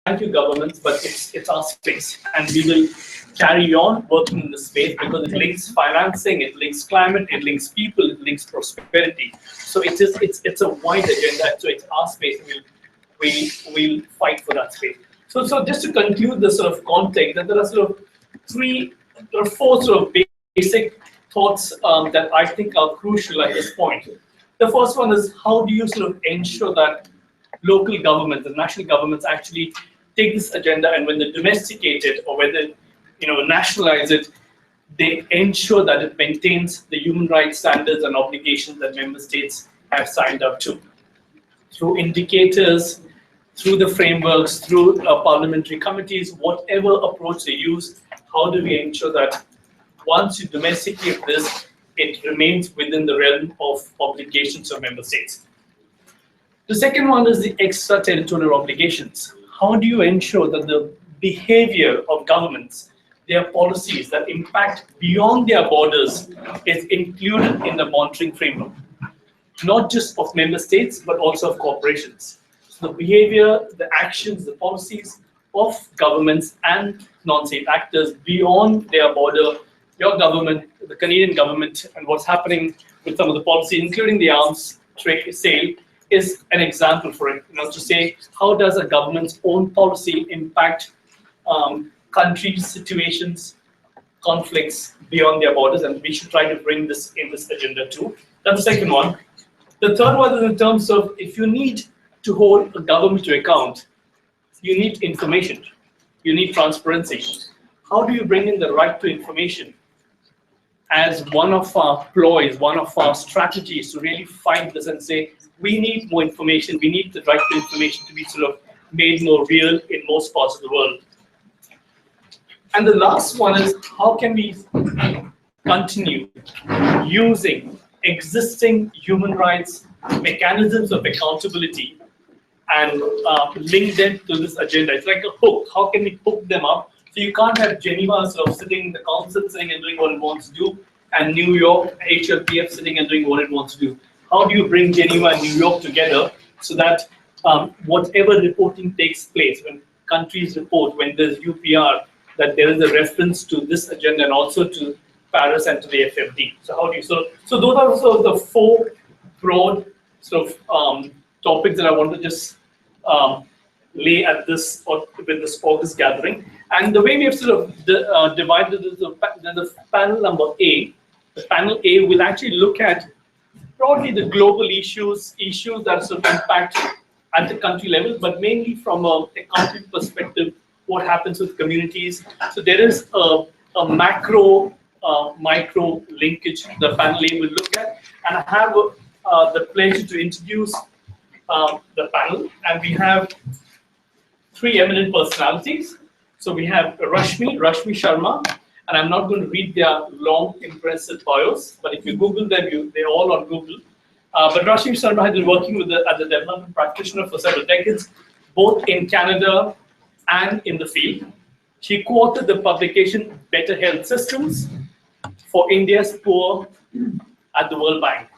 thank you, governments, but it's our space, and we will carry on working in this space because it links financing, it links climate, it links people, it links prosperity. So it's a wide agenda. So it's our space. We'll fight for that space. So just to conclude the sort of context, that there are sort of three or four sort of basic thoughts that I think are crucial at this point. The first one is, how do you sort of ensure that local governments and national governments actually take this agenda, and when they domesticate it or whether nationalize it, they ensure that it maintains the human rights standards and obligations that member states have signed up to, through indicators, through the frameworks, through parliamentary committees, whatever approach they use. How do we ensure that once you domesticate this, it remains within the realm of obligations of member states? The second one is the extraterritorial obligations. How do you ensure that the behavior of governments, their policies that impact beyond their borders, is included in the monitoring framework, not just of member states, but also of corporations? So the behavior, the actions, the policies of governments and non-state actors beyond their border, your government, the Canadian government, and what's happening with some of the policies, including the arms trade sale, is an example for it. To say, how does a government's own policy impact countries, situations, conflicts beyond their borders, and we should try to bring this in this agenda too. That's the second one. The third one is in terms of, if you need to hold a government to account, you need information, you need transparency. How do you bring in the right to information as one of our ploys, one of our strategies to really fight this and say, we need more information, we need the right to information to be sort of made more real in most parts of the world. And the last one is, how can we continue using existing human rights mechanisms of accountability and link them to this agenda? It's like a hook. How can we hook them up? So you can't have Geneva sort of sitting in the council sitting and doing what it wants to do, and New York HLPF sitting and doing what it wants to do. How do you bring Geneva and New York together so that whatever reporting takes place, when countries report, when there's UPR, that there is a reference to this agenda and also to Paris and to the FFD? So how do you so those are sort of the four broad sort of topics that I want to just lay at this with this August gathering. And the way we have sort of divided is the panel number A. The panel A will actually look at broadly the global issues that sort of impact at the country level, but mainly from a country perspective, what happens with communities. So there is a macro, micro linkage the panel A will look at. And I have the pleasure to introduce the panel. And we have three eminent personalities. So we have Rashmi Sharma, and I'm not going to read their long, impressive bios, but if you Google them, they're all on Google. But Rashmi Sharma has been working as a development practitioner for several decades, both in Canada and in the field. She co-authored the publication Better Health Systems for India's Poor at the World Bank.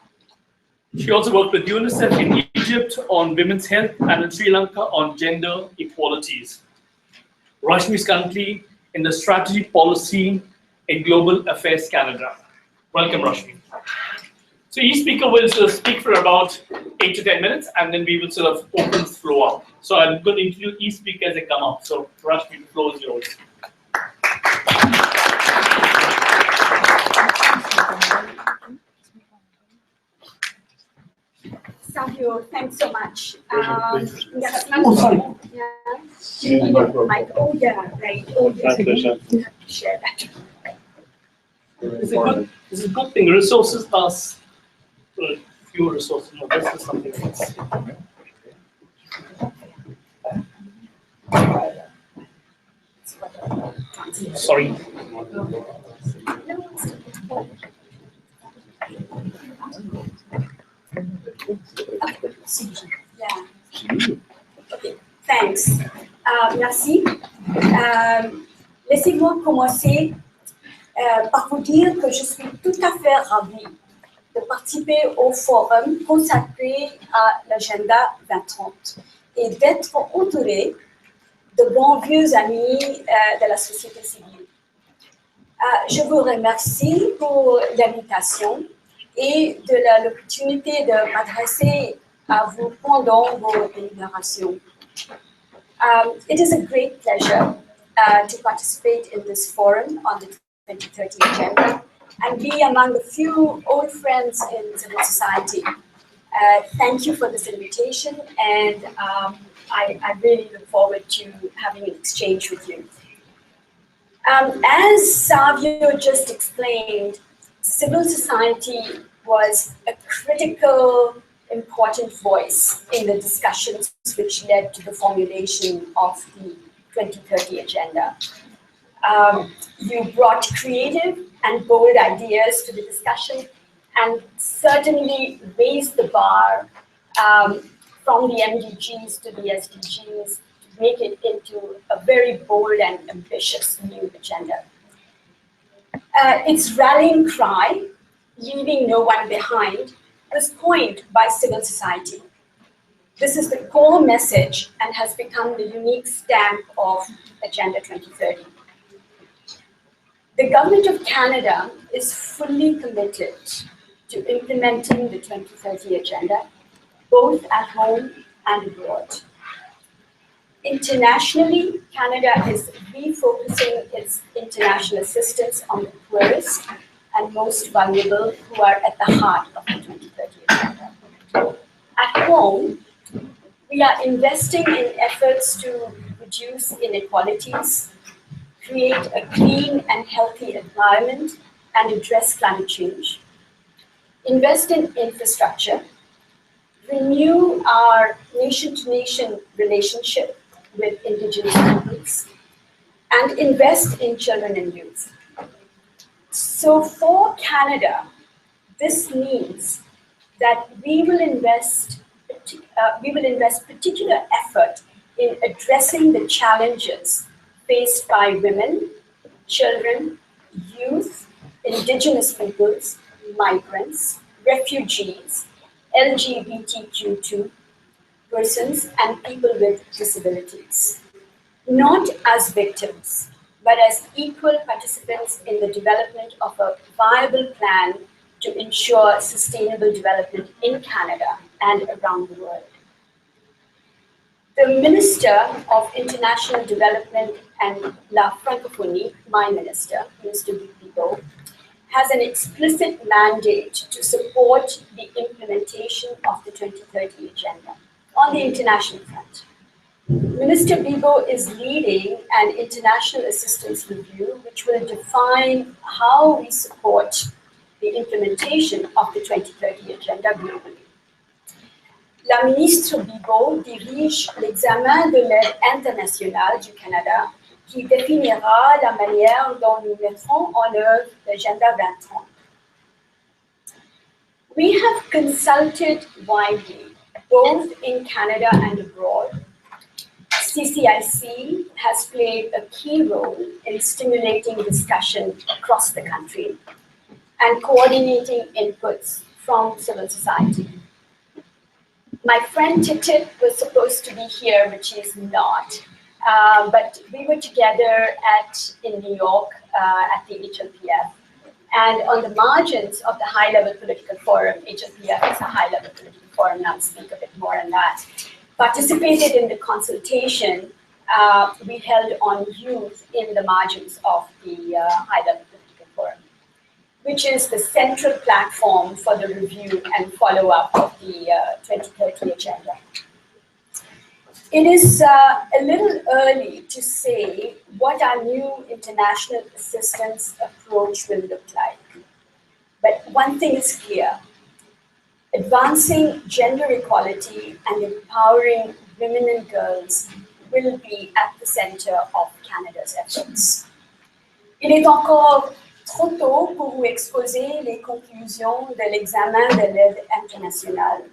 She also worked with UNICEF in Egypt on women's health and in Sri Lanka on gender equalities. Rashmi is currently in the Strategy Policy in Global Affairs Canada. Welcome, Rashmi. So each speaker will sort of speak for about 8 to 10 minutes, and then we will sort of open the floor up. So I'm going to introduce each speaker as they come up. So Rashmi, the floor is yours. Thank you. Thanks so much. Yes. Oh, sorry. Yeah. Like, oh yeah, right. Oh yeah. Share that. This is a good thing. Resources are few resources. No, this is something else. Sorry. Yeah. Okay. Thanks. Merci. Laissez-moi commencer par vous dire que je suis tout à fait ravie de participer au forum consacré à l'agenda 2030 et d'être entourée de bons vieux amis de la société civile. Je vous remercie pour l'invitation et de l'opportunité de m'adresser à vous pendant vos délibérations. It is a great pleasure to participate in this forum on the 2030 agenda and be among the few old friends in civil society. Thank you for this invitation, and I really look forward to having an exchange with you. As Savio just explained, civil society was a critical, important voice in the discussions which led to the formulation of the 2030 agenda. You brought creative and bold ideas to the discussion and certainly raised the bar from the MDGs to the SDGs to make it into a very bold and ambitious new agenda. Its rallying cry, leaving no one behind, was coined by civil society. This is the core message and has become the unique stamp of Agenda 2030. The Government of Canada is fully committed to implementing the 2030 agenda, both at home and abroad. Internationally, Canada is refocusing its international assistance on the poorest and most vulnerable who are at the heart of the 2030 agenda. At home, we are investing in efforts to reduce inequalities, create a clean and healthy environment, and address climate change. Invest in infrastructure, renew our nation-to-nation relationship with Indigenous peoples, and invest in children and youth. So for Canada, this means that we will invest particular effort in addressing the challenges faced by women, children, youth, Indigenous peoples, migrants, refugees, LGBTQ2 persons, and people with disabilities, not as victims, but as equal participants in the development of a viable plan to ensure sustainable development in Canada and around the world. The Minister of International Development and La Francophonie, my minister, Mr. Bigot, has an explicit mandate to support the implementation of the 2030 agenda on the international front. Minister Bigot is leading an international assistance review which will define how we support the implementation of the 2030 agenda globally. La ministre Bigot dirige l'examen de l'aide internationale du Canada qui définira la manière dont nous mettrons en œuvre l'agenda 2030. We have consulted widely, both in Canada and abroad. CCIC has played a key role in stimulating discussion across the country and coordinating inputs from civil society. My friend Titit was supposed to be here, but she is not. But we were together in New York at the HLPF. And on the margins of the high-level political forum, HLPF is a high-level political forum, and I'll speak a bit more on that, participated in the consultation we held on youth in the margins of the high-level political forum, which is the central platform for the review and follow-up of the 2030 agenda. It is a little early to say what our new international assistance approach will look like. But one thing is clear: advancing gender equality and empowering women and girls will be at the center of Canada's efforts. Il est encore trop tôt pour vous exposer les conclusions de l'examen de l'aide internationale,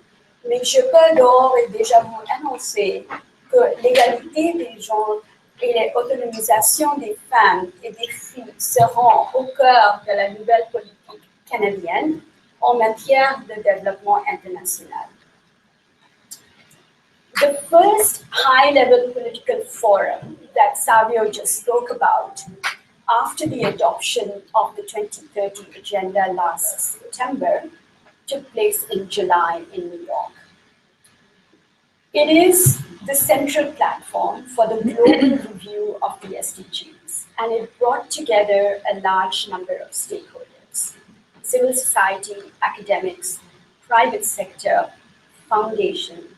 mais je peux d'ores et déjà vous annoncer que l'égalité des genres et l'autonomisation des femmes et des filles seront au cœur de la nouvelle politique canadienne en matière de développement international. The first high-level political forum that Savio just spoke about after the adoption of the 2030 Agenda last September took place in July in New York. It is the central platform for the global review of the SDGs, and it brought together a large number of stakeholders: civil society, academics, private sector, foundation,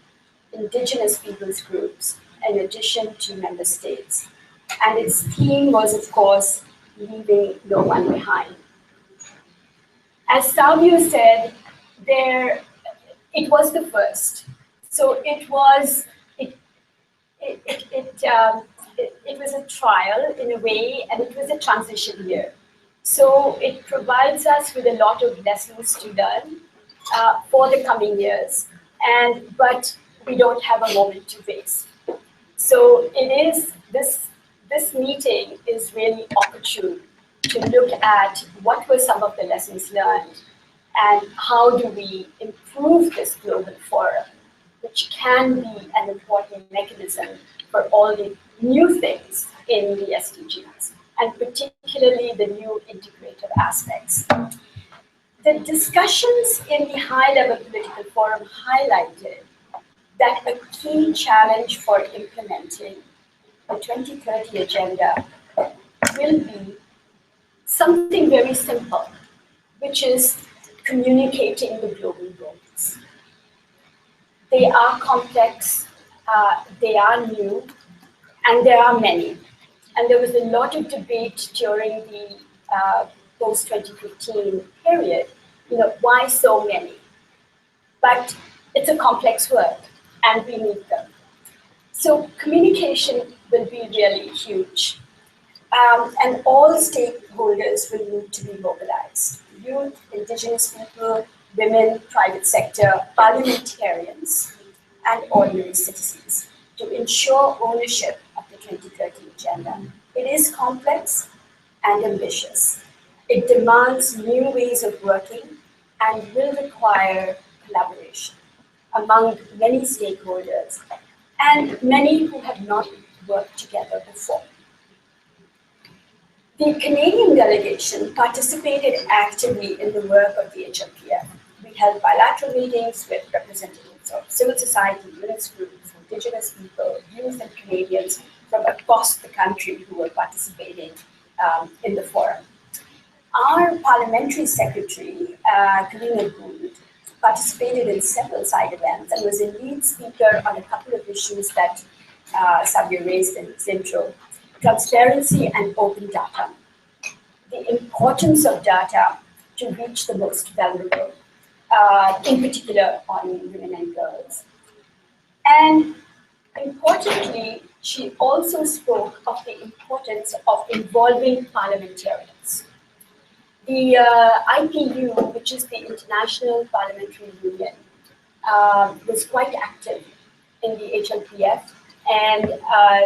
indigenous peoples groups, in addition to member states. And its theme was, of course, leaving no one behind. As Savio said, it was the first. So it was a trial in a way, and it was a transition year. So it provides us with a lot of lessons to learn for the coming years, but we don't have a moment to waste. So this meeting is really opportune to look at what were some of the lessons learned and how do we improve this global forum, which can be an important mechanism for all the new things in the SDGs, and particularly the new integrative aspects. The discussions in the high-level political forum highlighted that a key challenge for implementing the 2030 Agenda will be something very simple, which is communicating the global goals. They are complex, they are new, and there are many. And there was a lot of debate during the post-2015 period, why so many? But it's a complex work, and we need them. So communication will be really huge. And all stakeholders will need to be mobilized: youth, indigenous people, women, private sector, parliamentarians, and ordinary citizens to ensure ownership of the 2030 Agenda. It is complex and ambitious. It demands new ways of working and will require collaboration among many stakeholders and many who have not worked together before. The Canadian delegation participated actively in the work of the HLPF. We held bilateral meetings with representatives of civil society, women's groups, indigenous people, youth, and Canadians from across the country who were participating in the forum. Our parliamentary secretary, Karina Gould, participated in several side events and was a lead speaker on a couple of issues that Savio raised in his intro: transparency and open data, the importance of data to reach the most vulnerable, in particular on women and girls. And importantly, she also spoke of the importance of involving parliamentarians. The IPU, which is the International Parliamentary Union, was quite active in the HLPF, and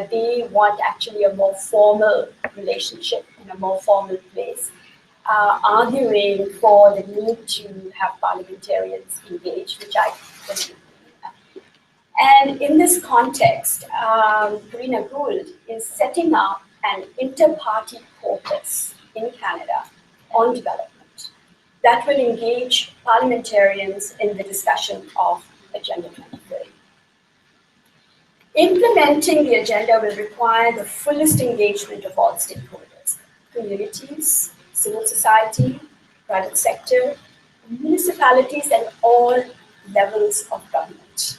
they want actually a more formal relationship in a more formal place, arguing for the need to have parliamentarians engaged, which I believe in. And in this context, Karina Gould is setting up an inter-party caucus in Canada on development that will engage parliamentarians in the discussion of Agenda 2030. Implementing the agenda will require the fullest engagement of all stakeholders: communities, civil society, private sector, municipalities, and all levels of government.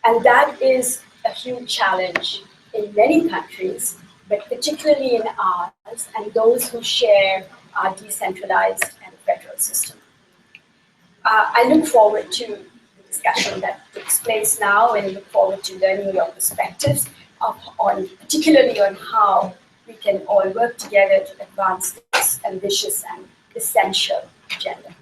And that is a huge challenge in many countries, but particularly in ours and those who share our decentralized and federal system. I look forward to the discussion that takes place now, and look forward to learning your perspectives particularly on how we can all work together to advance this ambitious and essential agenda.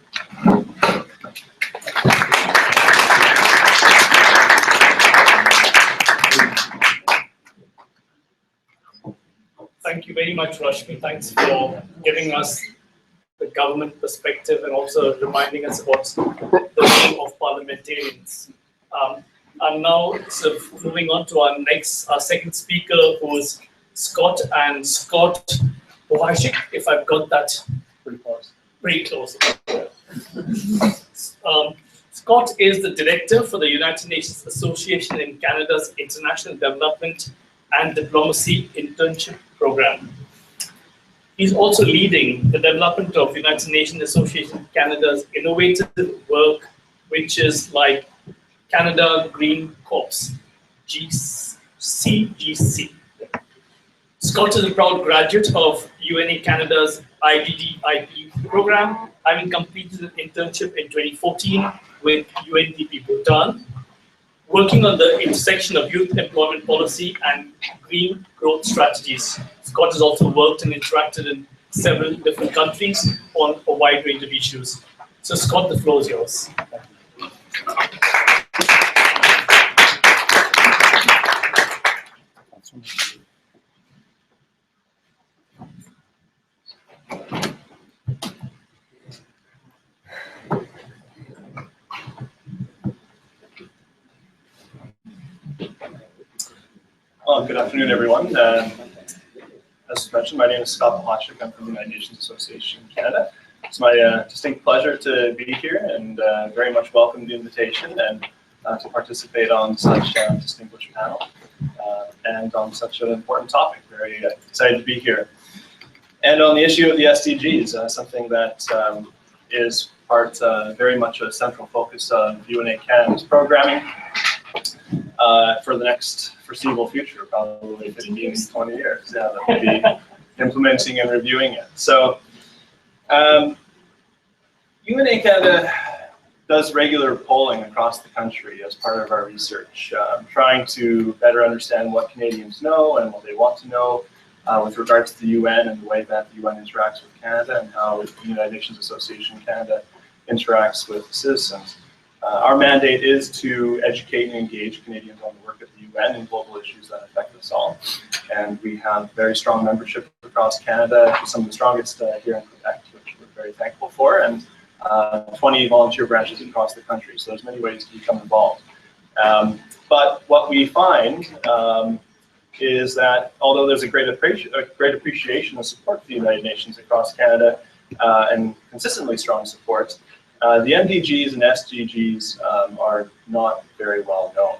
Thank you very much, Rashmi. Thanks for giving us the government perspective and also reminding us about the role of parliamentarians. And now, so moving on to our second speaker, who is Scott. And Scott Wojcik, if I've got that Pretty close. pretty close. Scott is the director for the United Nations Association in Canada's International Development and Diplomacy Internship Program. He's also leading the development of United Nations Association Canada's innovative work, which is like Canada Green Corps, CGC. Scott is a proud graduate of UNA Canada's IDDIP program, having completed an internship in 2014 with UNDP Bhutan, working on the intersection of youth employment policy and green growth strategies. Scott has also worked and interacted in several different countries on a wide range of issues. So Scott, the floor is yours. Well, good afternoon, everyone. As mentioned, my name is Scott Wojcik. I'm from the United Nations Association in Canada. It's my distinct pleasure to be here and very much welcome the invitation and to participate on such a distinguished panel and on such an important topic. Very excited to be here. And on the issue of the SDGs, something that is very much a central focus of UNA Canada's programming for the next foreseeable future, probably 15, 20 years. Yeah, that we'll be implementing and reviewing it. So UNA Canada does regular polling across the country as part of our research, trying to better understand what Canadians know and what they want to know with regards to the UN and the way that the UN interacts with Canada and how the United Nations Association Canada interacts with citizens. Our mandate is to educate and engage Canadians on the work of the UN and global issues that affect us all. And we have very strong membership across Canada, some of the strongest here in Quebec, which we're very thankful for, and 20 volunteer branches across the country. So there's many ways to become involved. But what we find is that although there's a great appreciation and support for the United Nations across Canada and consistently strong support, the MDGs and SDGs are not very well known.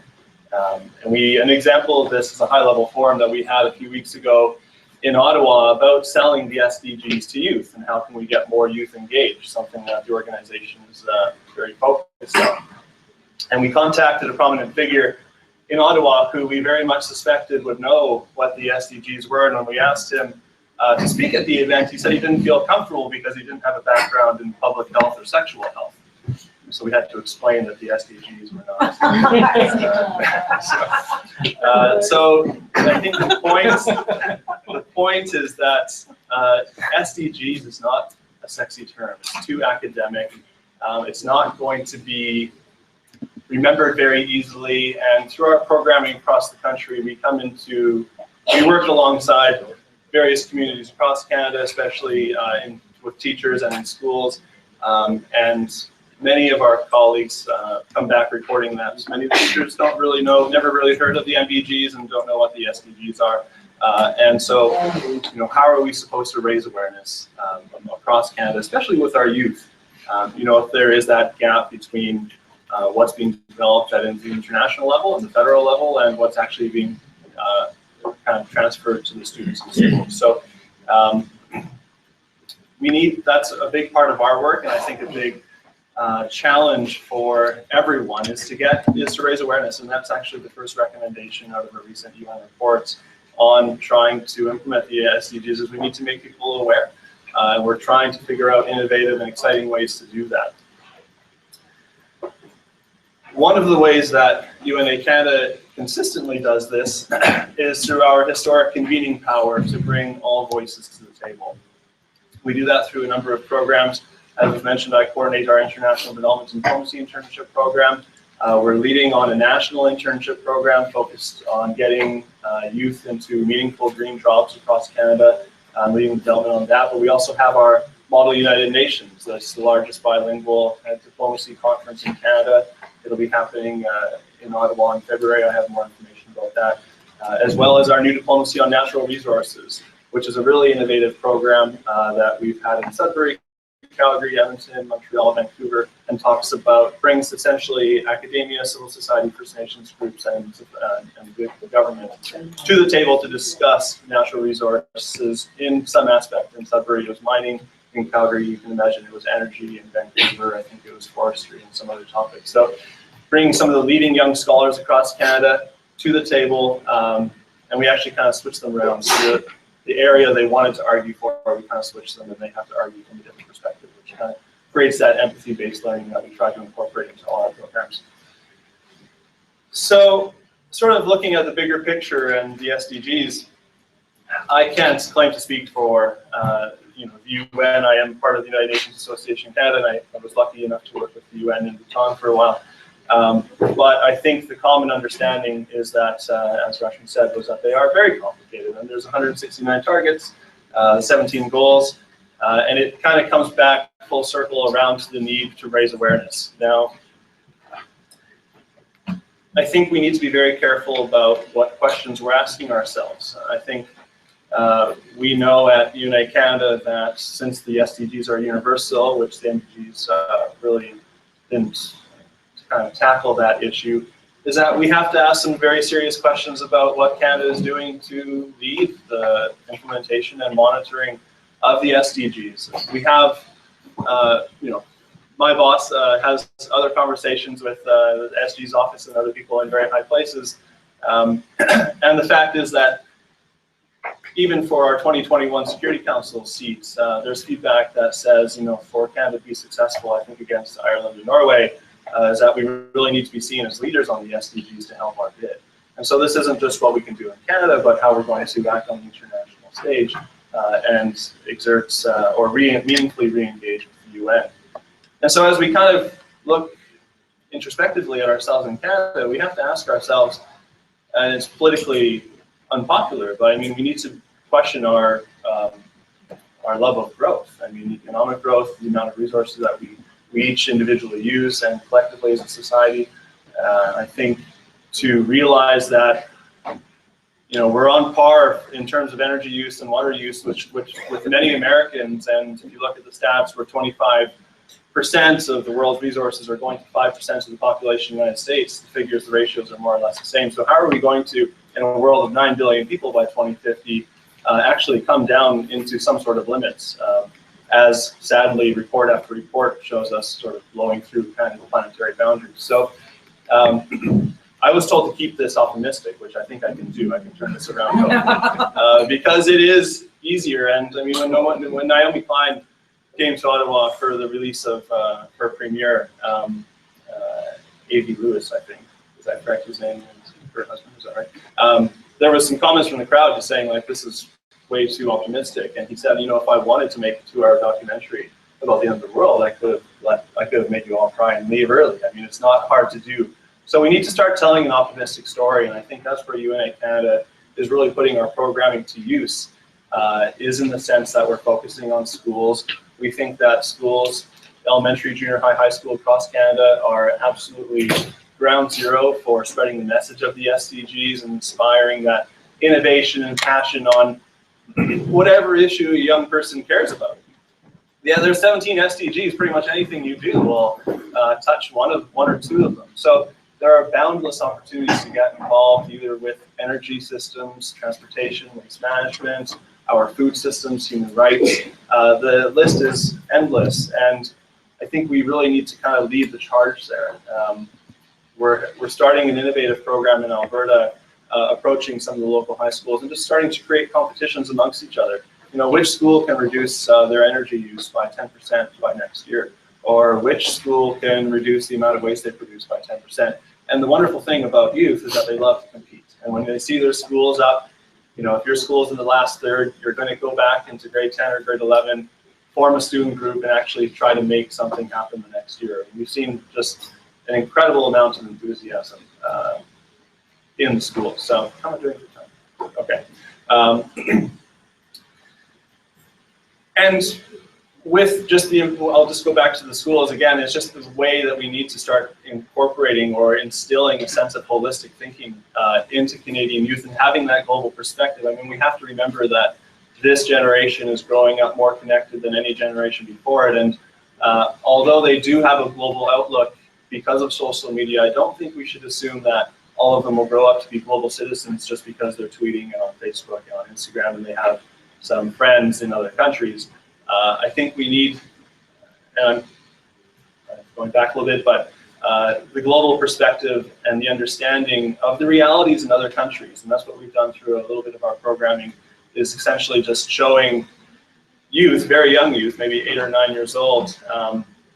An example of this is a high-level forum that we had a few weeks ago in Ottawa about selling the SDGs to youth and how can we get more youth engaged, something that the organization is very focused on. And we contacted a prominent figure in Ottawa who we very much suspected would know what the SDGs were, and when we asked him to speak at the event, he said he didn't feel comfortable because he didn't have a background in public health or sexual health. So we had to explain that the SDGs were not. So I think the point is that SDGs is not a sexy term. It's too academic. It's not going to be remembered very easily. And through our programming across the country, we work alongside various communities across Canada, especially with teachers and in schools. And many of our colleagues come back reporting that many of the teachers don't really know, never really heard of the MDGs and don't know what the SDGs are. And so, how are we supposed to raise awareness across Canada, especially with our youth? If there is that gap between what's being developed at the international level and the federal level and what's actually being kind of transferred to the students in school. So that's a big part of our work, and I think a big challenge for everyone is to raise awareness, and that's actually the first recommendation out of a recent UN report on trying to implement the SDGs is we need to make people aware. And we're trying to figure out innovative and exciting ways to do that. One of the ways that UNA Canada consistently does this is through our historic convening power to bring all voices to the table. We do that through a number of programs. As was mentioned, I coordinate our International Development and Diplomacy Internship Program. We're leading on a national internship program focused on getting youth into meaningful green jobs across Canada, leading development on that. But we also have our Model United Nations. That's the largest bilingual diplomacy conference in Canada. It'll be happening in Ottawa in February. I have more information about that, as well as our new diplomacy on natural resources, which is a really innovative program that we've had in Sudbury, Calgary, Edmonton, Montreal, Vancouver, and brings essentially academia, civil society, First Nations groups, and the government to the table to discuss natural resources in some aspect. In Sudbury, it was mining. In Calgary, you can imagine it was energy. In Vancouver, I think it was forestry and some other topics. So bringing some of the leading young scholars across Canada to the table, and we actually kind of switched them around. So the area they wanted to argue for, we kind of switched them, and they have to argue from a different perspective, which kind of creates that empathy-based learning that we try to incorporate into all our programs. So sort of looking at the bigger picture and the SDGs, I can't claim to speak for the UN. I am part of the United Nations Association Canada, and I was lucky enough to work with the UN in Bhutan for a while. But I think the common understanding is that, as Rashmi said, was that they are very complicated, and there's 169 targets, 17 goals, and it kind of comes back full circle around to the need to raise awareness. Now, I think we need to be very careful about what questions we're asking ourselves. I think we know at UNA Canada that since the SDGs are universal, which the MDGs really didn't kind of tackle that issue, is that we have to ask some very serious questions about what Canada is doing to lead the implementation and monitoring of the SDGs. We have, my boss has other conversations with the SDGs office and other people in very high places, and the fact is that even for our 2021 Security Council seats, there's feedback that says, for Canada to be successful, I think against Ireland and Norway, is that we really need to be seen as leaders on the SDGs to help our bid. And so this isn't just what we can do in Canada, but how we're going to act on the international stage and exert or meaningfully re-engage with the UN. And so as we kind of look introspectively at ourselves in Canada, we have to ask ourselves, and it's politically unpopular, but I mean, we need to question our love of growth. I mean, economic growth, the amount of resources that we each individually use and collectively as a society. I think to realize that, we're on par in terms of energy use and water use, which with many Americans, and if you look at the stats, we're 25% of the world's resources are going to 5% of the population of the United States. The figures, the ratios are more or less the same. So how are we going to, in a world of 9 billion people by 2050, actually come down into some sort of limits, as sadly report after report shows us sort of blowing through kind of the planetary boundaries. So I was told to keep this optimistic, which I think I can do. I can turn this around because it is easier. And I mean, when Naomi Klein came to Ottawa for the release of her premiere, A.V. Lewis, I think, is that correct? His name, her husband, is that right? There was some comments from the crowd just saying like, this is way too optimistic. And he said, if I wanted to make a 2-hour documentary about the end of the world, I could have made you all cry and leave early. I mean, it's not hard to do. So we need to start telling an optimistic story, and I think that's where UNA Canada is really putting our programming to use, is in the sense that we're focusing on schools. We think that schools, elementary, junior high, high school across Canada are absolutely ground zero for spreading the message of the SDGs and inspiring that innovation and passion on whatever issue a young person cares about. Yeah, there's 17 SDGs. Pretty much anything you do will touch one or two of them. So there are boundless opportunities to get involved, either with energy systems, transportation, waste management, our food systems, human rights. The list is endless, and I think we really need to kind of lead the charge there. We're starting an innovative program in Alberta, approaching some of the local high schools and just starting to create competitions amongst each other. Which school can reduce their energy use by 10% by next year, or which school can reduce the amount of waste they produce by 10%. And the wonderful thing about youth is that they love to compete. And when they see their schools up, if your school's in the last third, you're going to go back into grade 10 or grade 11, form a student group, and actually try to make something happen the next year. And we've seen just an incredible amount of enthusiasm in the school. So how am I doing for time? Okay. And with just I'll just go back to the schools again, it's just the way that we need to start incorporating or instilling a sense of holistic thinking into Canadian youth and having that global perspective. I mean, we have to remember that this generation is growing up more connected than any generation before it, and although they do have a global outlook because of social media, I don't think we should assume that all of them will grow up to be global citizens just because they're tweeting on Facebook and on Instagram and they have some friends in other countries. I think we need, and I'm going back a little bit, but the global perspective and the understanding of the realities in other countries, and that's what we've done through a little bit of our programming, is essentially just showing youth, very young youth, maybe 8 or 9 years old,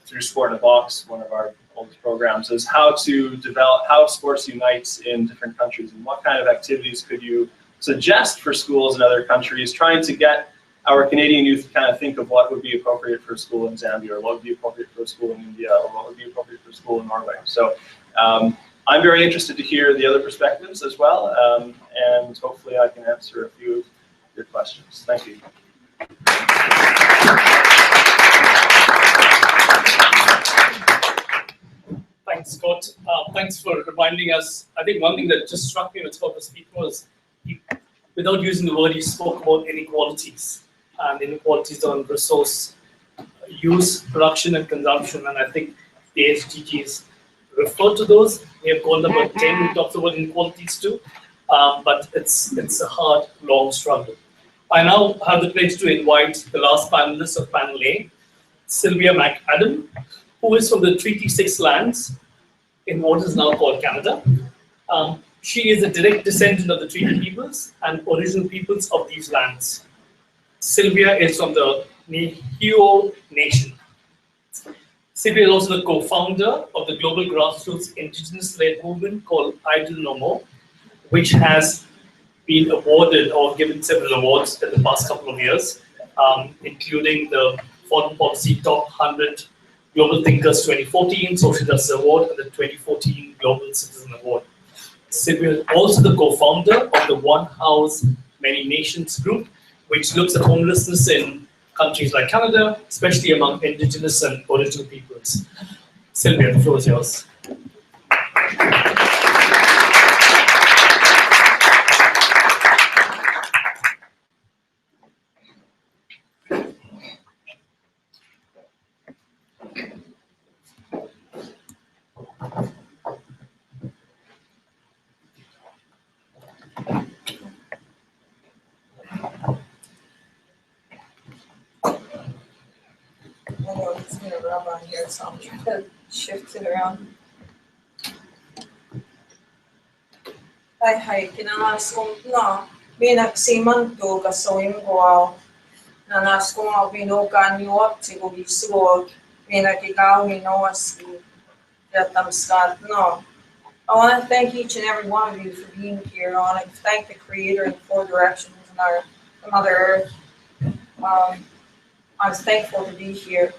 through Sport in a Box, one of our oldest programs, is how to develop, how sports unites in different countries, and what kind of activities could you suggest for schools in other countries, trying to get our Canadian youth to kind of think of what would be appropriate for a school in Zambia, or what would be appropriate for a school in India, or what would be appropriate for a school in Norway. So I'm very interested to hear the other perspectives as well, and hopefully I can answer a few of your questions. Thank you. Thanks, Scott. Thanks for reminding us. I think one thing that just struck me when Scott was speaking was, without using the word, he spoke about inequalities and inequalities on resource use, production, and consumption. And I think the SDGs refer to those. We have called number 10, we talked about inequalities too, but it's a hard, long struggle. I now have the pleasure to invite the last panelist of panel A, Sylvia McAdam, who is from the Treaty 6 lands in what is now called Canada. She is a direct descendant of the Treaty peoples and original peoples of these lands. Sylvia is from the Nihio Nation. Sylvia is also the co-founder of the global grassroots indigenous-led movement called Idle No More, which has been awarded or given several awards in the past couple of years, including the Foreign Policy Top 100 Global Thinkers 2014 Social Justice Award and the 2014 Global Citizen Award. Sylvia is also the co-founder of the One House, Many Nations group, which looks at homelessness in countries like Canada, especially among indigenous and original peoples. Sylvia, the floor is yours. I know it's gonna rub on here, so I'm trying to shift it around. Hi, kinanas kong no, binagsiman to kasawin ko nanas kong binukan yuap si Gugisugod, binagikaw hinoas si Yatamskat no. I want to thank each and every one of you for being here. I want to thank the Creator and Four Directions and our Mother Earth. I was thankful to be here.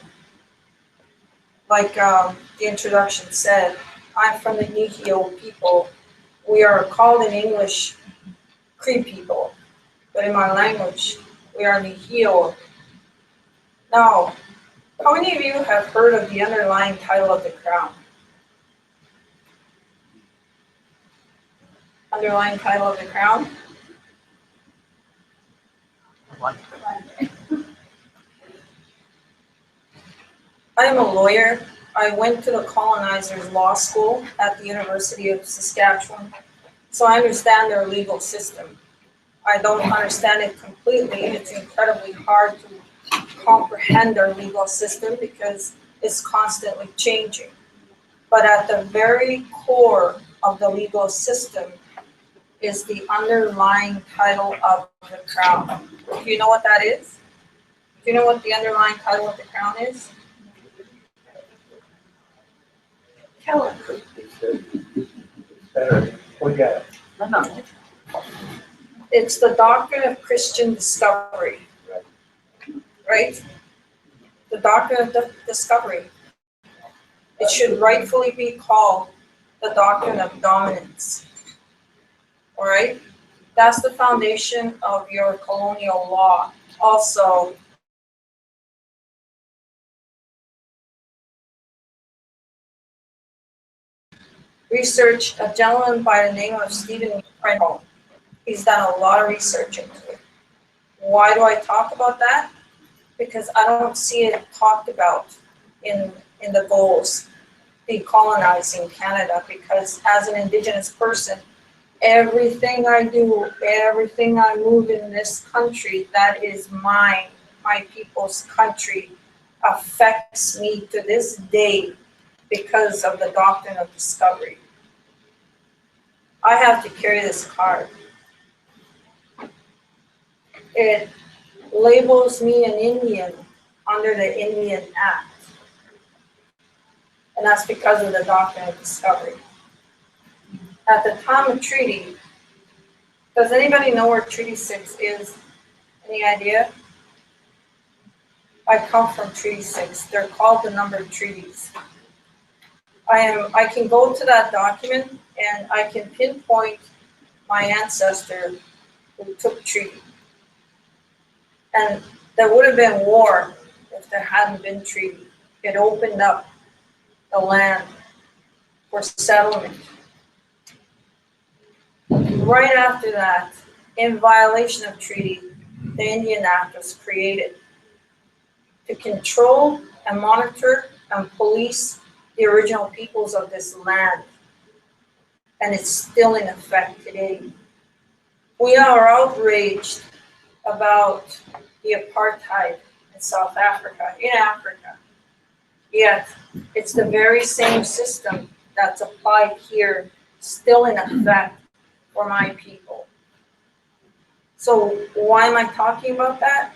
Like the introduction said, I'm from the Nihio people. We are called in English Cree people, but in my language, we are Nihio. Now, how many of you have heard of the underlying title of the crown? Underlying title of the crown? I am a lawyer. I went to the colonizers' law school at the University of Saskatchewan, so I understand their legal system. I don't understand it completely. It's incredibly hard to comprehend their legal system because it's constantly changing. But at the very core of the legal system is the underlying title of the crown. Do you know what that is? Do you know what the underlying title of the crown is? Tell us. It's the doctrine of Christian discovery. Right? The doctrine of discovery. It should rightfully be called the doctrine of dominance. All right? That's the foundation of your colonial law. Also, research, a gentleman by the name of Stephen Prentice. He's done a lot of research into it. Why do I talk about that? Because I don't see it talked about in the goals, decolonizing Canada, because as an Indigenous person, everything I do, everything I move in this country, that is mine, my people's country, affects me to this day because of the doctrine of discovery. I have to carry this card. It labels me an Indian under the Indian Act. And that's because of the doctrine of discovery. At the time of treaty, does anybody know where Treaty 6 is? Any idea? I come from Treaty 6. They're called the numbered treaties. I can go to that document and I can pinpoint my ancestor who took treaty. And there would have been war if there hadn't been treaty. It opened up the land for settlement. Right after that, in violation of treaty, the Indian Act was created to control and monitor and police the original peoples of this land. And it's still in effect today. We are outraged about the apartheid in South Africa, in Africa. Yet, it's the very same system that's applied here, still in effect for my people. So why am I talking about that?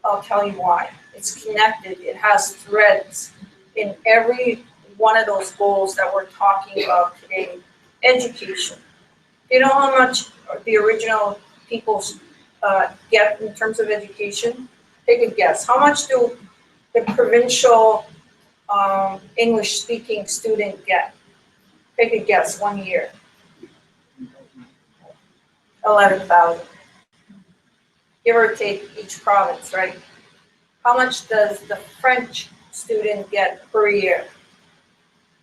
I'll tell you why. It's connected. It has threads in every one of those goals that we're talking about today. Education. Do you know how much the original peoples get in terms of education? Take a guess. How much do the provincial English-speaking student get? Take a guess, 1 year. 11,000. Give or take each province, right? How much does the French student get per year?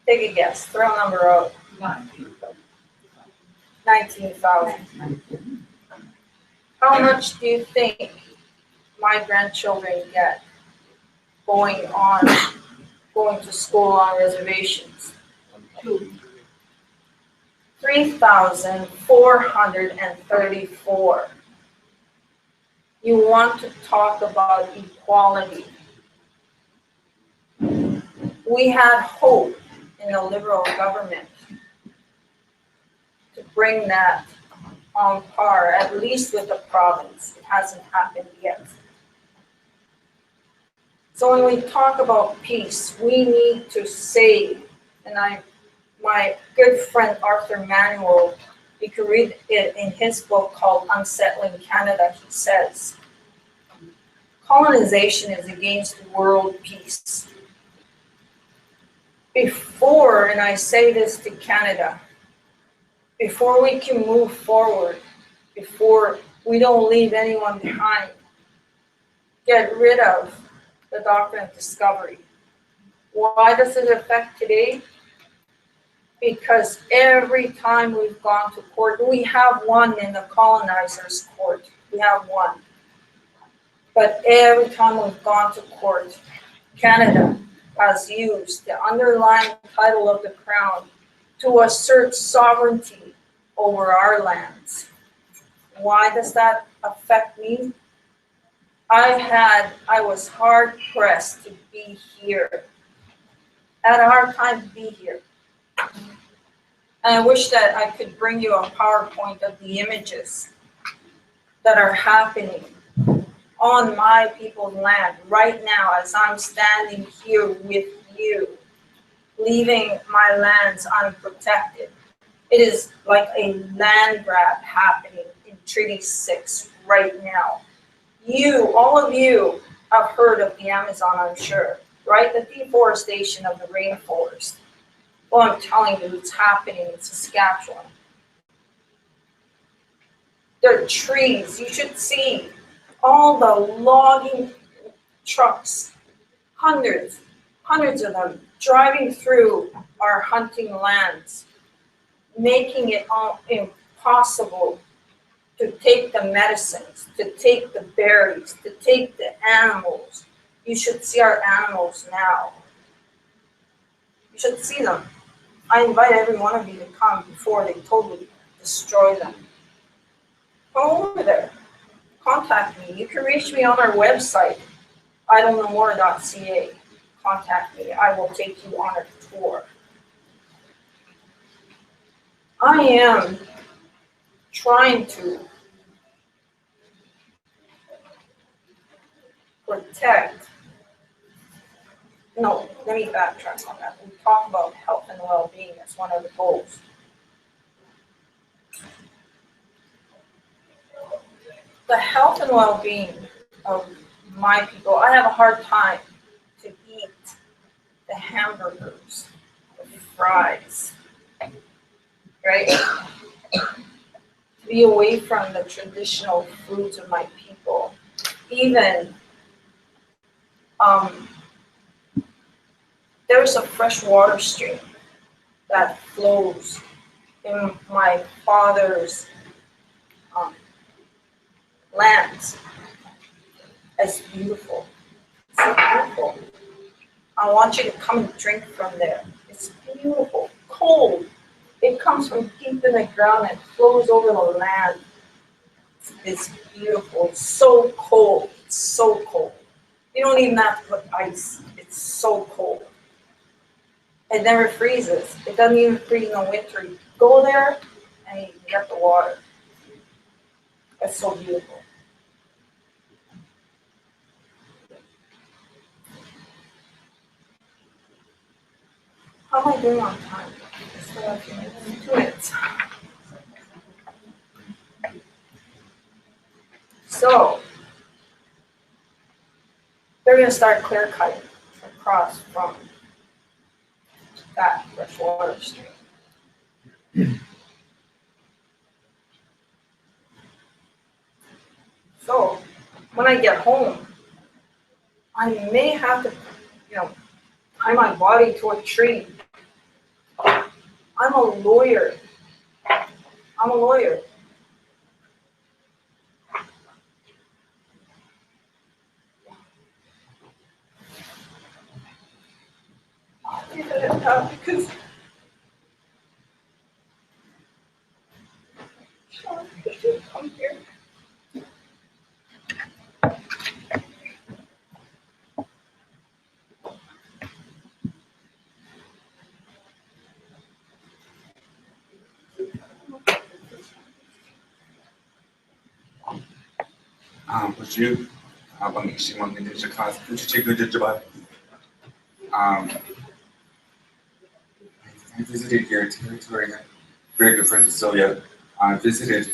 Take a guess. Throw a number out. 19,000. How much do you think my grandchildren get going to school on reservations? 3,434. You want to talk about equality. We had hope in the Liberal government to bring that on par, at least with the province. It hasn't happened yet. So when we talk about peace, we need to say, and my good friend Arthur Manuel, you can read it in his book called Unsettling Canada. He says, colonization is against world peace. Before, and I say this to Canada, before we can move forward, before we don't leave anyone behind, get rid of the doctrine of discovery. Why does it affect today? Because every time we've gone to court, we have won in the colonizers' court. We have won. But every time we've gone to court, Canada has used the underlying title of the Crown to assert sovereignty over our lands. Why does that affect me? I was hard pressed to be here. At a hard time to be here. And I wish that I could bring you a PowerPoint of the images that are happening on my people's land right now as I'm standing here with you, leaving my lands unprotected. It is like a land grab happening in Treaty 6 right now. You, all of you, have heard of the Amazon, I'm sure, right? The deforestation of the rainforest. Well, I'm telling you, it's happening in Saskatchewan. There are trees. You should see all the logging trucks, hundreds of them, driving through our hunting lands. making it all impossible to take the medicines, to take the berries, to take the animals. You should see our animals now. You should see them. I invite every one of you to come before they totally destroy them. Come over there. Contact me. You can reach me on our website, idon'tknowmore.ca. Contact me. I will take you on a tour. I am trying to protect. No, let me backtrack on that. We talk about health and well-being as one of the goals. The health and well-being of my people, I have a hard time to eat the hamburgers, the fries, right? To be away from the traditional foods of my people. Even there's a fresh water stream that flows in my father's lands. It's beautiful. It's so beautiful. I want you to come and drink from there. It's beautiful, cold. It comes from deep in the ground and flows over the land. It's beautiful. It's so cold. It's so cold. You don't even have to put ice. It's so cold. It never freezes. It doesn't even freeze in the winter. You go there and you get the water. It's so beautiful. How am I doing on time? Still have a few minutes. 2 minutes. So, they're going to start clear cutting across from that fresh water stream. So, when I get home, I may have to, tie my body to a tree. I'm a lawyer. I'm a lawyer. I'll leave it at that because Sean, you should come here. Bonjour, I visited your territory. Very good friends with Sylvia. Visited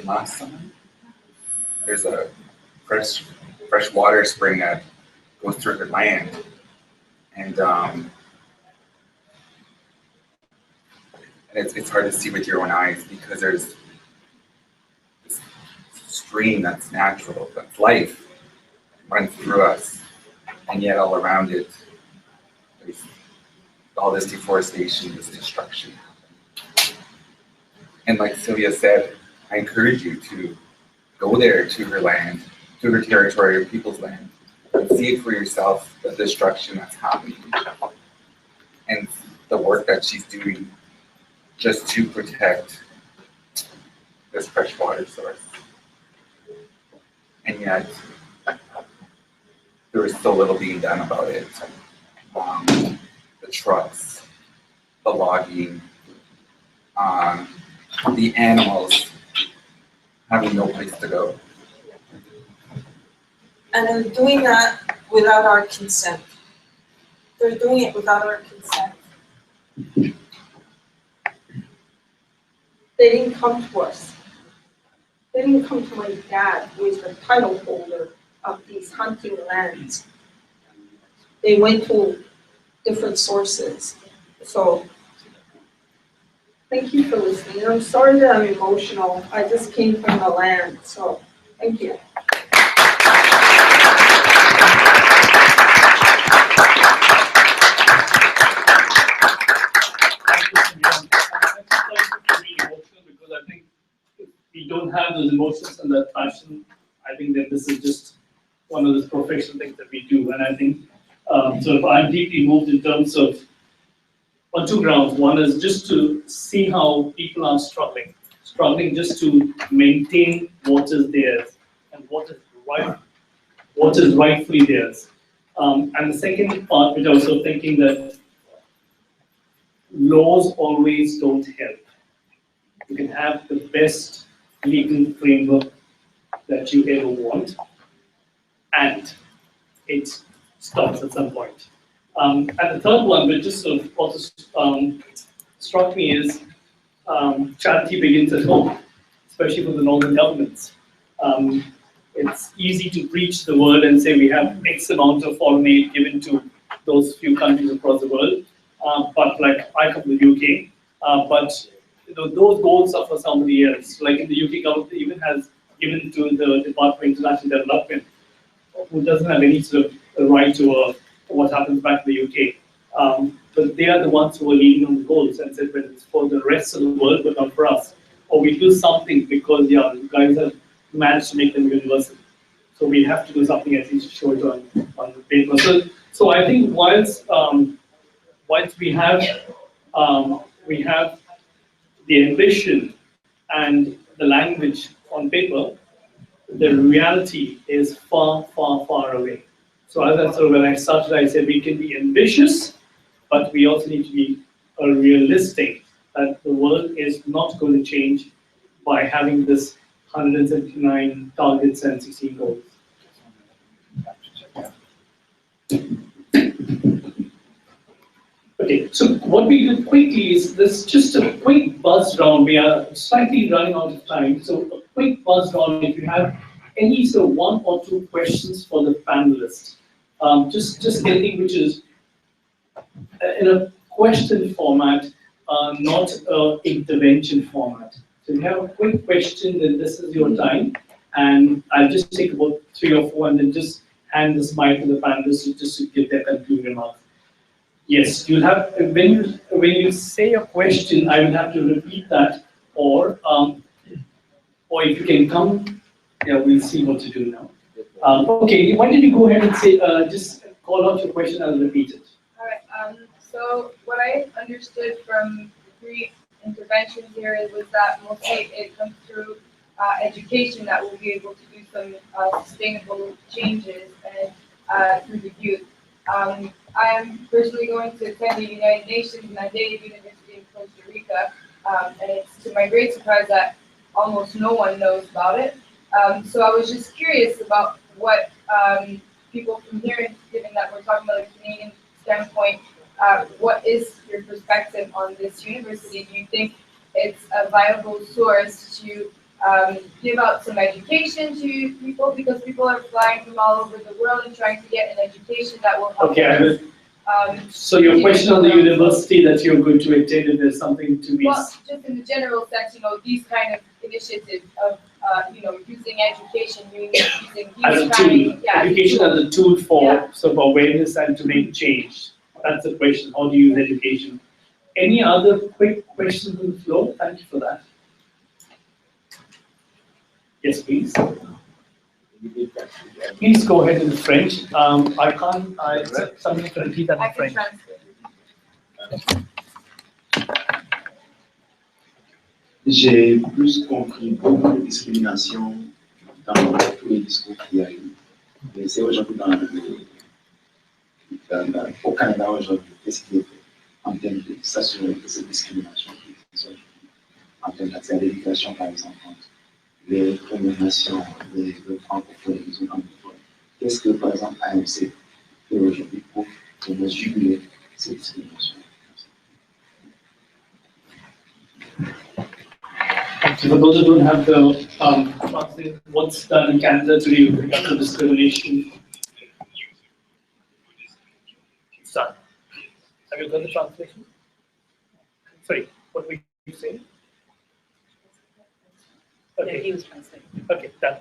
last summer. There's a fresh water spring that goes through the land, and it's hard to see with your own eyes because there's this stream that's natural, that's life, runs through us, and yet all around it, there's all this deforestation, this destruction. And like Sylvia said, I encourage you to go there to her land, to her territory, or people's land, and see it for yourself, the destruction that's happening, and the work that she's doing just to protect this fresh water source. And yet, there is so little being done about it. The trucks, the logging, the animals having no place to go. And they're doing that without our consent. They're doing it without our consent. They didn't come to us. They didn't come to my dad, who is the title holder of these hunting lands. They went to different sources. So, thank you for listening. I'm sorry that I'm emotional. I just came from the land, so thank you. we don't have those emotions in that fashion, I think that this is just one of those professional things that we do. And I think so I'm deeply moved in terms of on two grounds. One is just to see how people are struggling just to maintain what is theirs and what is rightfully theirs. And the second part, which I was also thinking that laws always don't help. You can have the best legal framework that you ever want, and it stops at some point. And the third one, which just sort of also struck me, is charity begins at home, especially for the northern governments. It's easy to preach the word and say we have X amount of foreign aid given to those few countries across the world, but like I come from the UK, but those goals are for somebody else. Like in the UK government even has given to the Department of International Development, who doesn't have any sort of right to what happens back in the UK. But they are the ones who are leading on the goals and said, well, it's for the rest of the world, but not for us. Or we do something because, yeah, you guys have managed to make them universal. So we have to do something at least to show it on the paper. So I think whilst we have the ambition and the language on paper, the reality is far, far, far away. So as I said when I started, I said we can be ambitious, but we also need to be realistic that the world is not going to change by having this 179 targets and 16 goals. Okay, so what we do quickly is this, just a quick buzz round. We are slightly running out of time, so a quick buzz round. If you have any sort of one or two questions for the panelists, just anything which is in a question format, not an intervention format. So if you have a quick question, then this is your time, and I'll just take about 3 or 4 and then just hand this mic to the panelists just to give their concluding remarks. Yes, you'll have, when you say a question, I will have to repeat that, or if you can come, yeah, we'll see what to do now. Okay, why don't you go ahead and say, just call out your question, I'll repeat it. All right, so what I understood from 3 interventions here was that mostly it comes through education that we'll be able to do some sustainable changes and through the youth. I'm personally going to attend the United Nations Mandate University in Costa Rica, and it's to my great surprise that almost no one knows about it. So I was just curious about what people from here, given that we're talking about a Canadian standpoint, what is your perspective on this university? Do you think it's a viable source to give out some education to people, because people are flying from all over the world and trying to get an education that will help them. So your question on the university that you're going to attend, if there's something to be... Well, just in the general sense, these kind of initiatives of, using education, using these as a tool, education as a tool for sort of awareness and to make change. That's the question. How do you use education? Any other quick questions on the floor? Thank you for that. Yes, please. Please go ahead in French. I can't. Somebody can repeat that in French. J'ai plus compris beaucoup de discrimination dans tous les discours qu'il y a eu. Mais c'est aujourd'hui au Canada aujourd'hui, qu'est-ce qui est fait en termes de s'assurer que cette discrimination qui soit en termes d'accès à l'éducation, par exemple, les Premières Nations, les francophones, les anglophones. Qu'est-ce que, par exemple, AMC fait aujourd'hui pour juguler cette discrimination? For those who don't have the translation, what's done in Canada today with regard to discrimination? It's done. Have you got the translation? Sorry, what were you saying? Okay. Yeah, he was translating. Okay, done.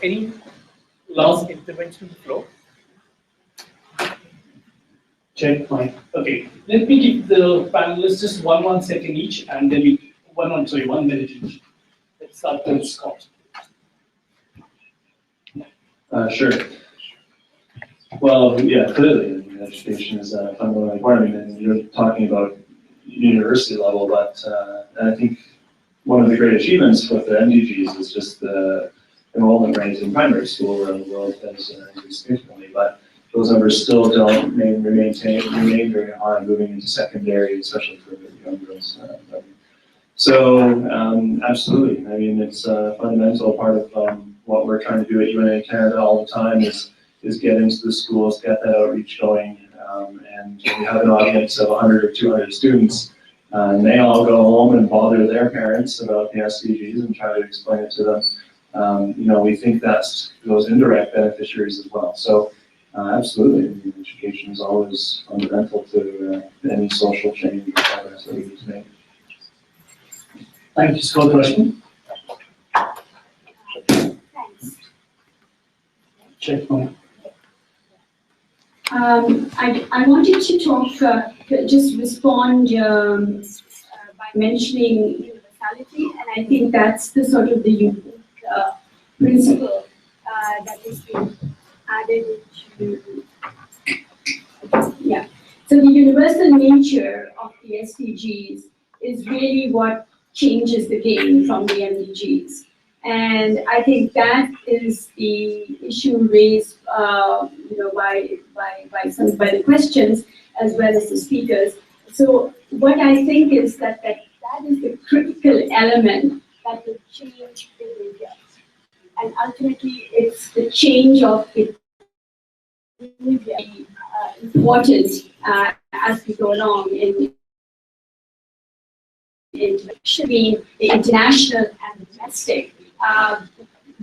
Any last intervention flow? Check my. Okay, let me give the panelists just one second each, and then we 1 minute each. Let's start with Scott. Sure. Well, yeah, clearly, I mean, education is fundamentally important. And you're talking about university level, but and I think one of the great achievements with the MDGs is just the enrollment rates in primary school around the world has increased significantly. But those numbers still don't remain very high moving into secondary, especially for young girls. Absolutely. I mean, it's a fundamental part of what we're trying to do at UNA Canada all the time is get into the schools, get that outreach going, and we have an audience of 100 or 200 students, and they all go home and bother their parents about the SDGs and try to explain it to them. We think that's those indirect beneficiaries as well. So absolutely, I mean, education is always fundamental to any social change or progress that we need to make. Thank you, Scott Rushman. Thanks. Check one. I wanted to talk, just respond by mentioning universality, and I think that's the sort of the unique principle that is being added to, yeah. So the universal nature of the SDGs is really what changes the game from the MDGs. And I think that is the issue raised, by the questions as well as the speakers. So what I think is that is the critical element that will change behavior. And ultimately, it's the change of behavior important as we go along in between the international and the domestic.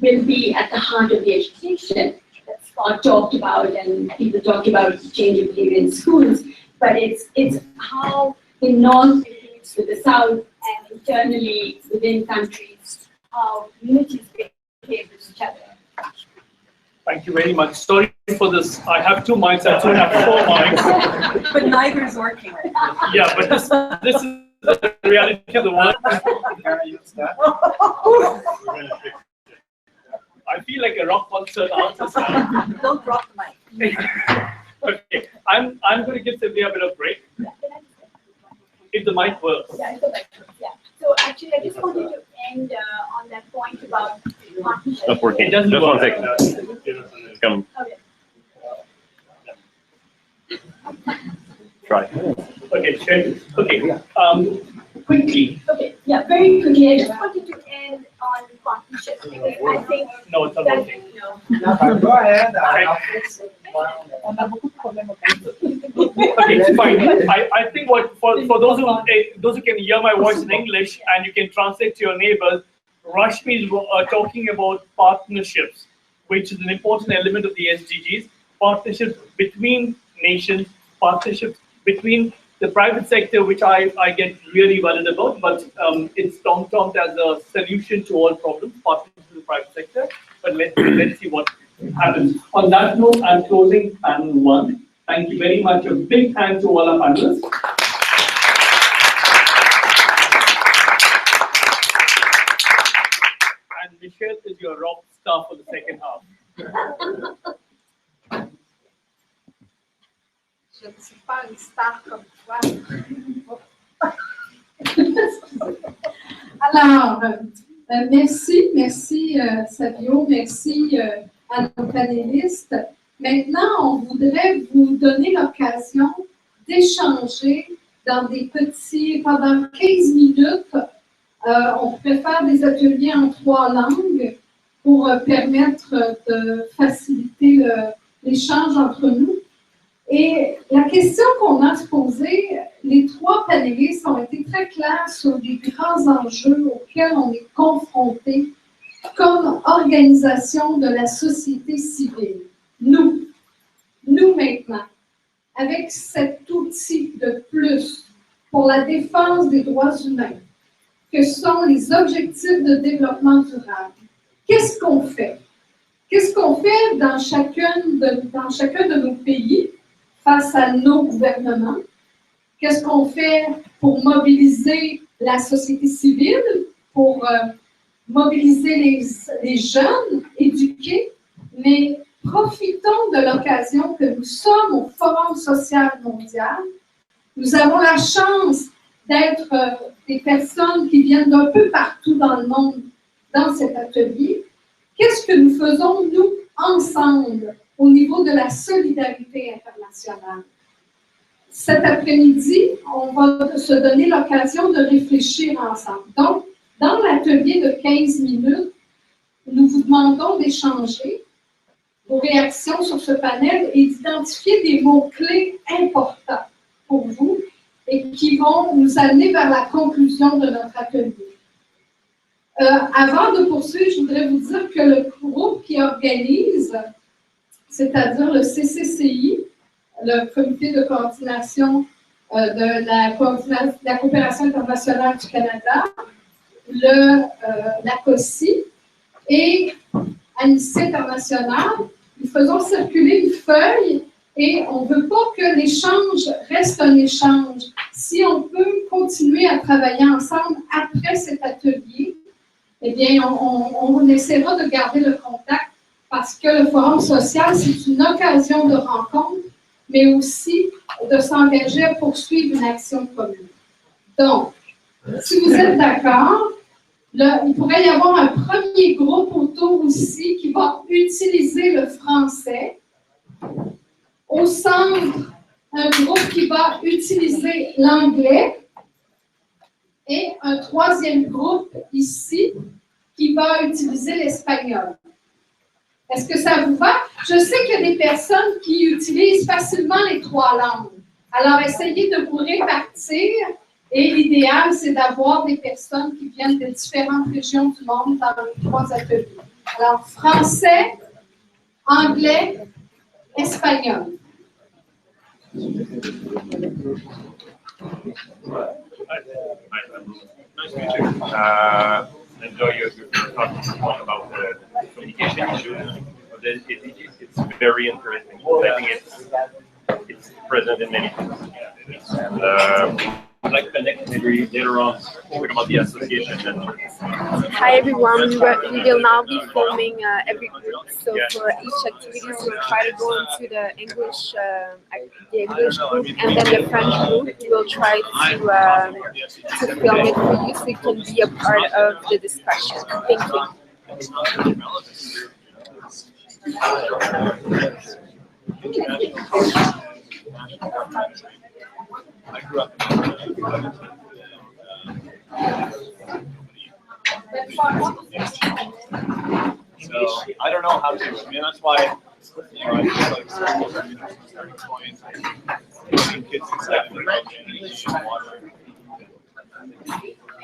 Will be at the heart of the education that Scott talked about and people talked about change of behavior in schools, but it's how the North behaves with the South and internally within countries, how communities behave with each other. Thank you very much. Sorry for this. I have 2 mics, I don't have 4 mics. But neither is working. Yeah, but this is the reality of the world. I feel like a rock concert artist now. Don't drop the mic. Okay, I'm going to give Sylvia a bit of break. If the mic works. Yeah, if the mic works. Yeah. So actually, I just wanted to end on that point about partnership. Not working. It doesn't Just work. 1 second. Come. Okay. Try. Okay, sure. Okay. Quickly. Okay. Yeah, very quickly. I just wanted to end on partnerships because I think No, it's not that working. Go ahead. I'll fix it. Okay, fine. I think for those who can hear my voice in English and you can translate to your neighbors, Rashmi is talking about partnerships, which is an important element of the SDGs. Partnerships between nations, partnerships between the private sector, which I get really worried about, but it's termed as a solution to all problems, partnerships with the private sector. But let's see what happens. On that note, I'm closing panel 1. Thank you very much. A big thanks to all our panelists. And Michelle is your rock star for the second half. Je ne suis pas une star comme toi. Alors, merci Savio, merci à nos panélistes. Maintenant, on voudrait vous donner l'occasion d'échanger pendant 15 minutes. On pourrait faire des ateliers en 3 langues pour permettre de faciliter l'échange entre nous. Et la question qu'on a se poser, les 3 panélistes ont été très clairs sur les grands enjeux auxquels on est confronté comme organisation de la société civile. Nous maintenant, avec cet outil de plus pour la défense des droits humains, que sont les objectifs de développement durable, qu'est-ce qu'on fait? Qu'est-ce qu'on fait dans chacun de nos pays face à nos gouvernements? Qu'est-ce qu'on fait pour mobiliser la société civile pour mobiliser les jeunes, éduquer, mais profitons de l'occasion que nous sommes au Forum social mondial. Nous avons la chance d'être des personnes qui viennent d'un peu partout dans le monde dans cet atelier. Qu'est-ce que nous faisons, nous, ensemble, au niveau de la solidarité internationale? Cet après-midi, on va se donner l'occasion de réfléchir ensemble. Donc, dans l'atelier de 15 minutes, nous vous demandons d'échanger vos réactions sur ce panel et d'identifier des mots-clés importants pour vous et qui vont nous amener vers la conclusion de notre atelier. Avant de poursuivre, je voudrais vous dire que le groupe qui organise, c'est-à-dire le CCCI, le Comité de coordination de la coopération internationale du Canada, la COSI et Amnesty International, nous faisons circuler une feuille et on ne veut pas que l'échange reste un échange. Si on peut continuer à travailler ensemble après cet atelier, eh bien, on essaiera de garder le contact parce que le Forum social, c'est une occasion de rencontre, mais aussi de s'engager à poursuivre une action commune. Donc, si vous êtes d'accord, il pourrait y avoir un premier groupe autour aussi qui va utiliser le français. Au centre, un groupe qui va utiliser l'anglais. Et un troisième groupe ici qui va utiliser l'espagnol. Est-ce que ça vous va? Je sais qu'il y a des personnes qui utilisent facilement les trois langues. Alors, essayez de vous répartir. Et l'idéal, c'est d'avoir des personnes qui viennent de différentes régions du monde dans les trois ateliers. Alors, français, anglais, espagnol. Nice to meet you. Enjoy your talk about the communication issues of the SDGs. It's very interesting. I think it's present in many things. And I'd like to connect maybe later on talk about the association. Hi everyone, we will now be filming every group. So for each activity, we'll try to go into the English group and then the French group. We'll try to film it for you so you can be a part of the discussion. Thank you. I grew up so I don't know how to. I mean, that's why I feel like circles are starting points. Kids and stuff, energy and water,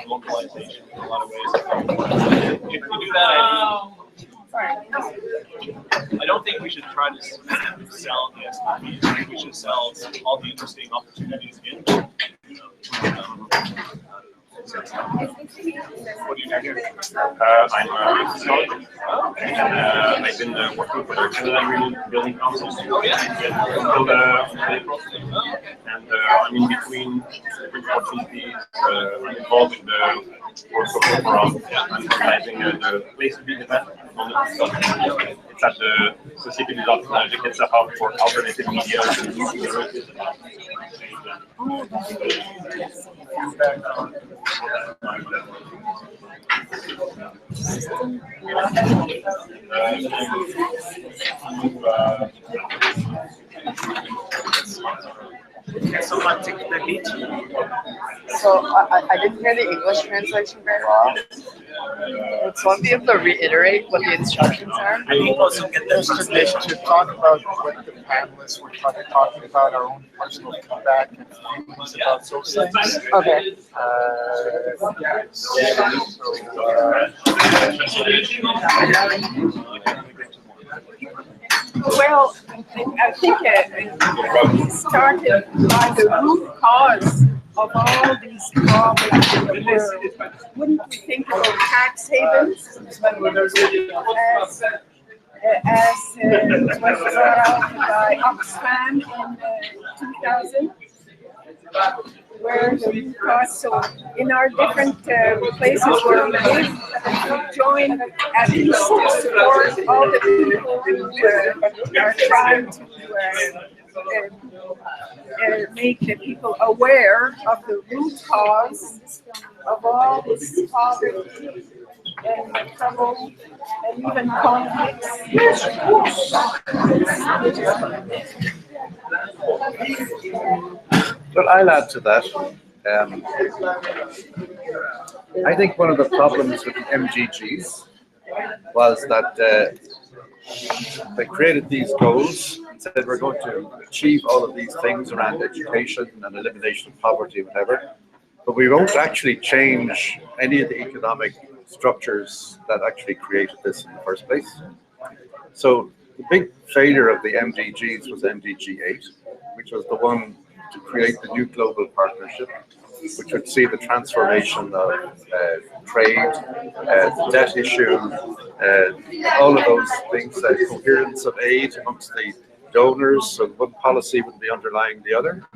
localization in a lot of ways. If you do that, I don't think we should try to sell the SDGs. I think we should sell all the interesting opportunities in. What do you do here? I'm a sociologist. I've been working for the Canada Green Building Council. And I'm in between different opportunities. I'm involved in the work of the forum. I'm organizing the Place to Be event. It's at the Société des Artistes It's a hub for alternative media. So I didn't hear the English translation very well. Would someone be able to reiterate what the instructions are? I think also get this to talk about what the panelists were talking about, our own personal feedback and feelings about those things. Okay. Well, I think it started by the root cause of all these problems in the world. Wouldn't we think about tax havens as was brought out by Oxfam in 2000? where the root cause. So in our different places where we live, we join at least to support all the people who are trying to make the people aware of the root cause of all this poverty and trouble and even conflicts. Well, I'll add to that. I think one of the problems with the MDGs was that they created these goals and said we're going to achieve all of these things around education and elimination of poverty, whatever, but we won't actually change any of the economic structures that actually created this in the first place. So the big failure of the MDGs was MDG 8, which was the one to create the new global partnership, which would see the transformation of trade, debt issue, all of those things, coherence of aid amongst the donors, so one policy wouldn't be underlying the other.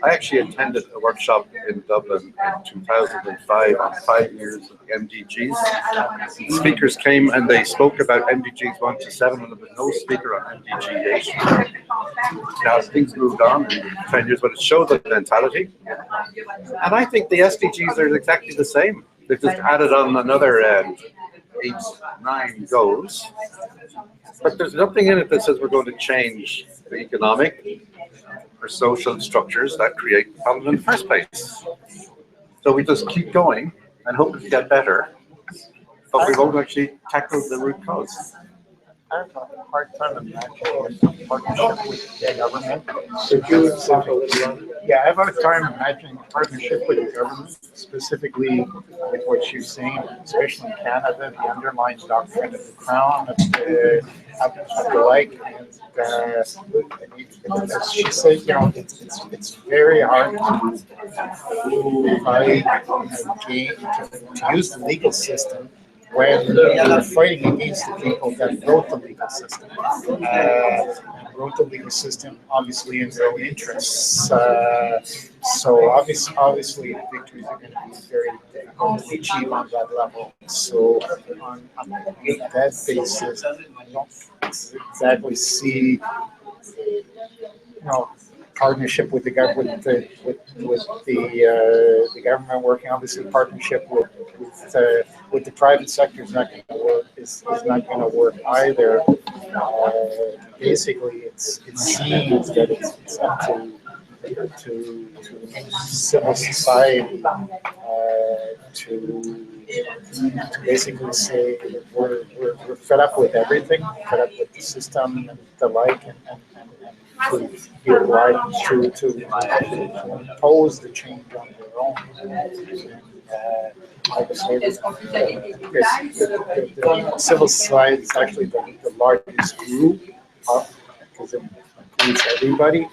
I actually attended a workshop in Dublin in 2005 on 5 years of the MDGs. The speakers came and they spoke about MDGs 1 to 7, and there was no speaker on MDG 8. Now things moved on in 10 years, but it showed the mentality. And I think the SDGs are exactly the same. They've just added on another 8, 9 goals. But there's nothing in it that says we're going to change the economic or social structures that create the problem in the first place. So we just keep going and hope to get better, but we won't actually tackle the root cause. I have a hard time imagining a partnership with the government. Yeah, I have a hard time imagining a partnership with the government, specifically with what you're saying, especially in Canada, the underlying doctrine of the Crown, of the like. And as she said, you know, it's very hard to use the legal system when you're fighting against the people that wrote the legal system. Wrote the legal system, obviously, in their own interests. So obviously, the victories are going to be very difficult to achieve on that level. So on that basis, I don't exactly see, partnership with the government, with the government working. Obviously, partnership with the private sector is not going to work. Is not going to work either. Basically, it seems that it's up to civil society to basically say we're fed up with everything, fed up with the system and the like, and to be obliged to impose the change on their own. I would say that the civil society is actually the largest group, because it includes everybody.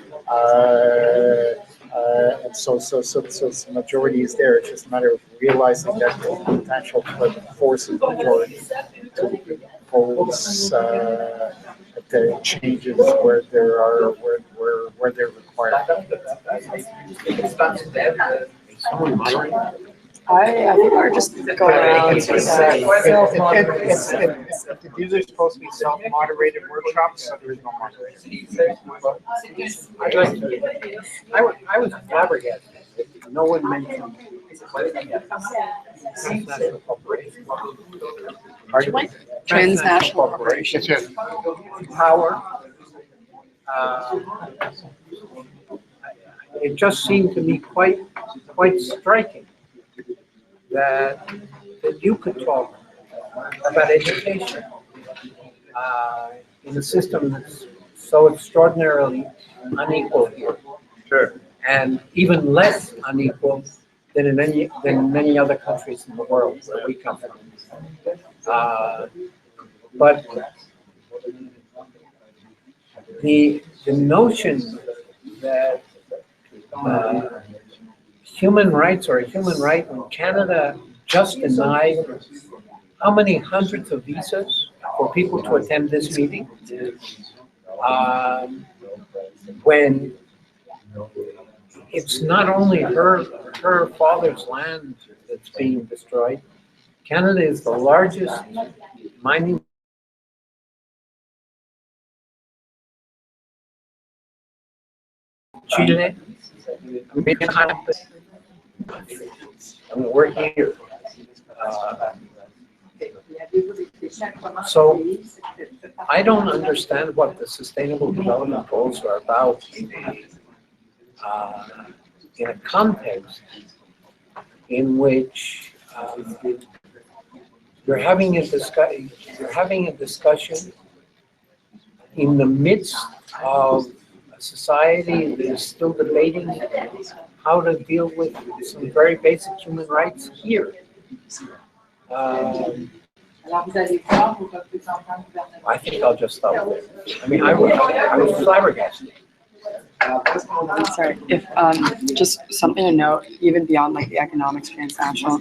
And so the majority is there. It's just a matter of realizing that the potential for the force of the majority to impose the changes where there are where they're required. I think we're just going around. These are supposed to be self-moderated workshops, so there is no moderation. I was flabbergasted. No one mentioned transnational corporations. Transnational corporations. Power. It just seemed to me quite striking that you could talk about education in a system that's so extraordinarily unequal here. Sure. And even less unequal than in many other countries in the world where we come from. But the notion that human rights or a human right in Canada just denied how many hundreds of visas for people to attend this meeting, when it's not only her father's land that's being destroyed. Canada is the largest mining Chile. And we're here. So I don't understand what the Sustainable Development Goals are about in a context in which you're having a discussion in the midst of a society that is still debating how to deal with some very basic human rights here. I think I'll just stop there. I mean, I was flabbergasted. Sorry, if just something to note, even beyond like the economics transnational,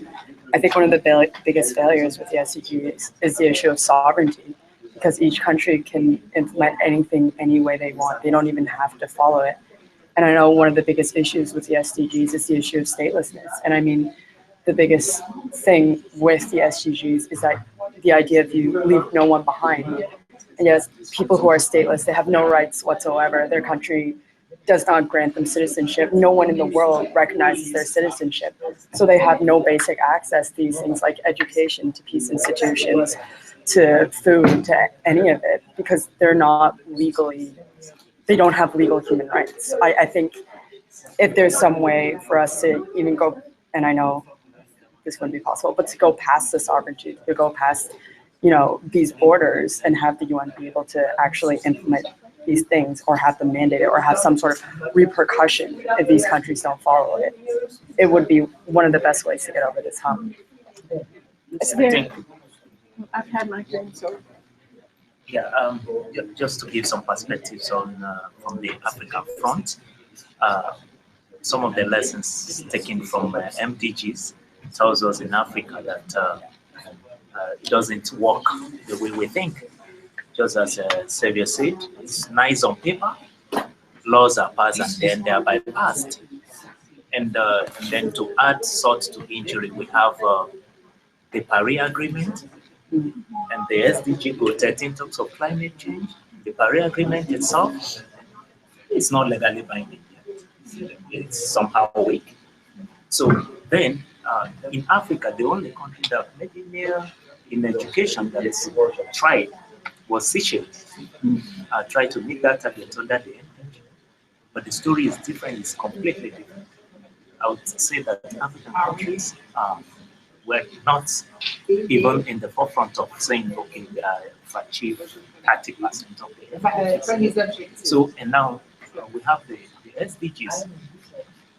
I think one of the biggest failures with the SDGs is the issue of sovereignty, because each country can implement anything any way they want. They don't even have to follow it. And I know one of the biggest issues with the SDGs is the issue of statelessness. And I mean, the biggest thing with the SDGs is that the idea of you leave no one behind. And yes, people who are stateless, they have no rights whatsoever. Their country does not grant them citizenship. No one in the world recognizes their citizenship. So they have no basic access to these things like education, to peace institutions, to food, to any of it, because they're not legally, they don't have legal human rights. I think if there's some way for us to even go, and I know this wouldn't be possible, but to go past the sovereignty, to go past, you know, these borders and have the UN be able to actually implement these things or have them mandated or have some sort of repercussion if these countries don't follow it, it would be one of the best ways to get over this hump. I've had my turn, so. Yeah, just to give some perspectives on from the African front, some of the lessons taken from MDGs tells us in Africa that it doesn't work the way we think. Just as Xavier said, it's nice on paper, laws are passed and then they are bypassed. And then to add salt to injury, we have the Paris Agreement and the SDG Goal 13 talks of climate change. The Paris Agreement itself is not legally binding yet. It's somehow weak. So then, in Africa, the only country that maybe near in education that is tried was Seychelles. Tried to meet that target under the MDG. But the story is different, it's completely different. I would say that African countries were not even in the forefront of saying, okay, we have achieved 30% of the MDGs. So, and now we have the SDGs.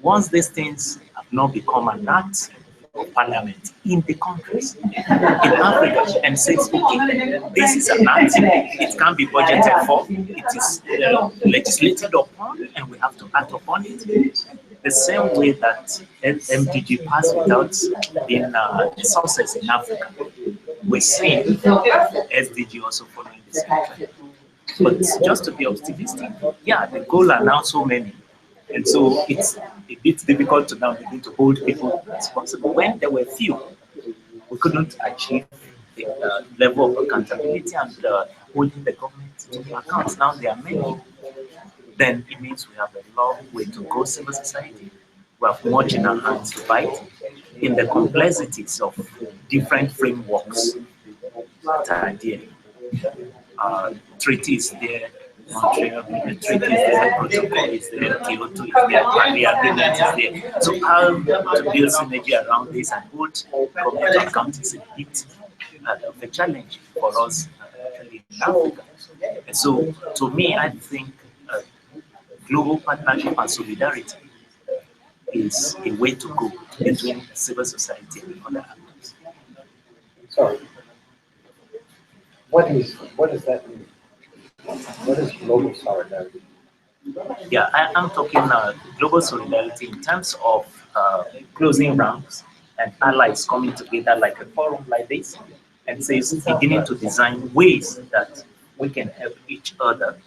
Once these things have not become an act of parliament in the countries, in Africa, and says, okay, this is an act, it can be budgeted for, it is legislated upon, and we have to act upon it. The same way that MDG passed without being a success in Africa, we see SDG also following the same trend. But just to be optimistic, yeah, the goal are now so many. And so it's a bit difficult to now begin to hold people responsible. When there were few, we couldn't achieve the level of accountability and holding the government to account. Now there are many. Then it means we have a long way to go, civil society. We have much in our hands to fight in the complexities of different frameworks that are there. Treaties there, Montreal treaties there, protocol is there, Kyoto is there, Paris Agreement is there. So how to build synergy around this and hold government account is a bit of a challenge for us actually in Africa. And so to me, I think global partnership and solidarity is a way to go between civil society and other actors. So, what does that mean? What is global solidarity? Yeah, I'm talking global solidarity in terms of closing ranks and allies coming together like a forum like this and says beginning to design ways that we can help each other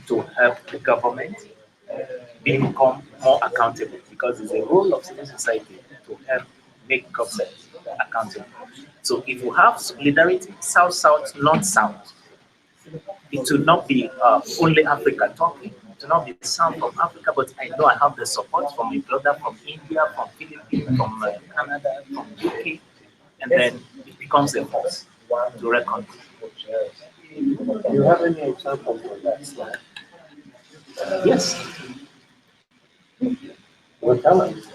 to help the government become more accountable. because it's a role of civil society to help make government accountable. So if you have solidarity, South-South, North-South, it will not be only Africa talking. It will not be sound from Africa, but I know I have the support from a brother from India, from Philippines, from Canada, from UK, and then it becomes a force to reckon with. Do you have any examples of that slide? Yes. What talent?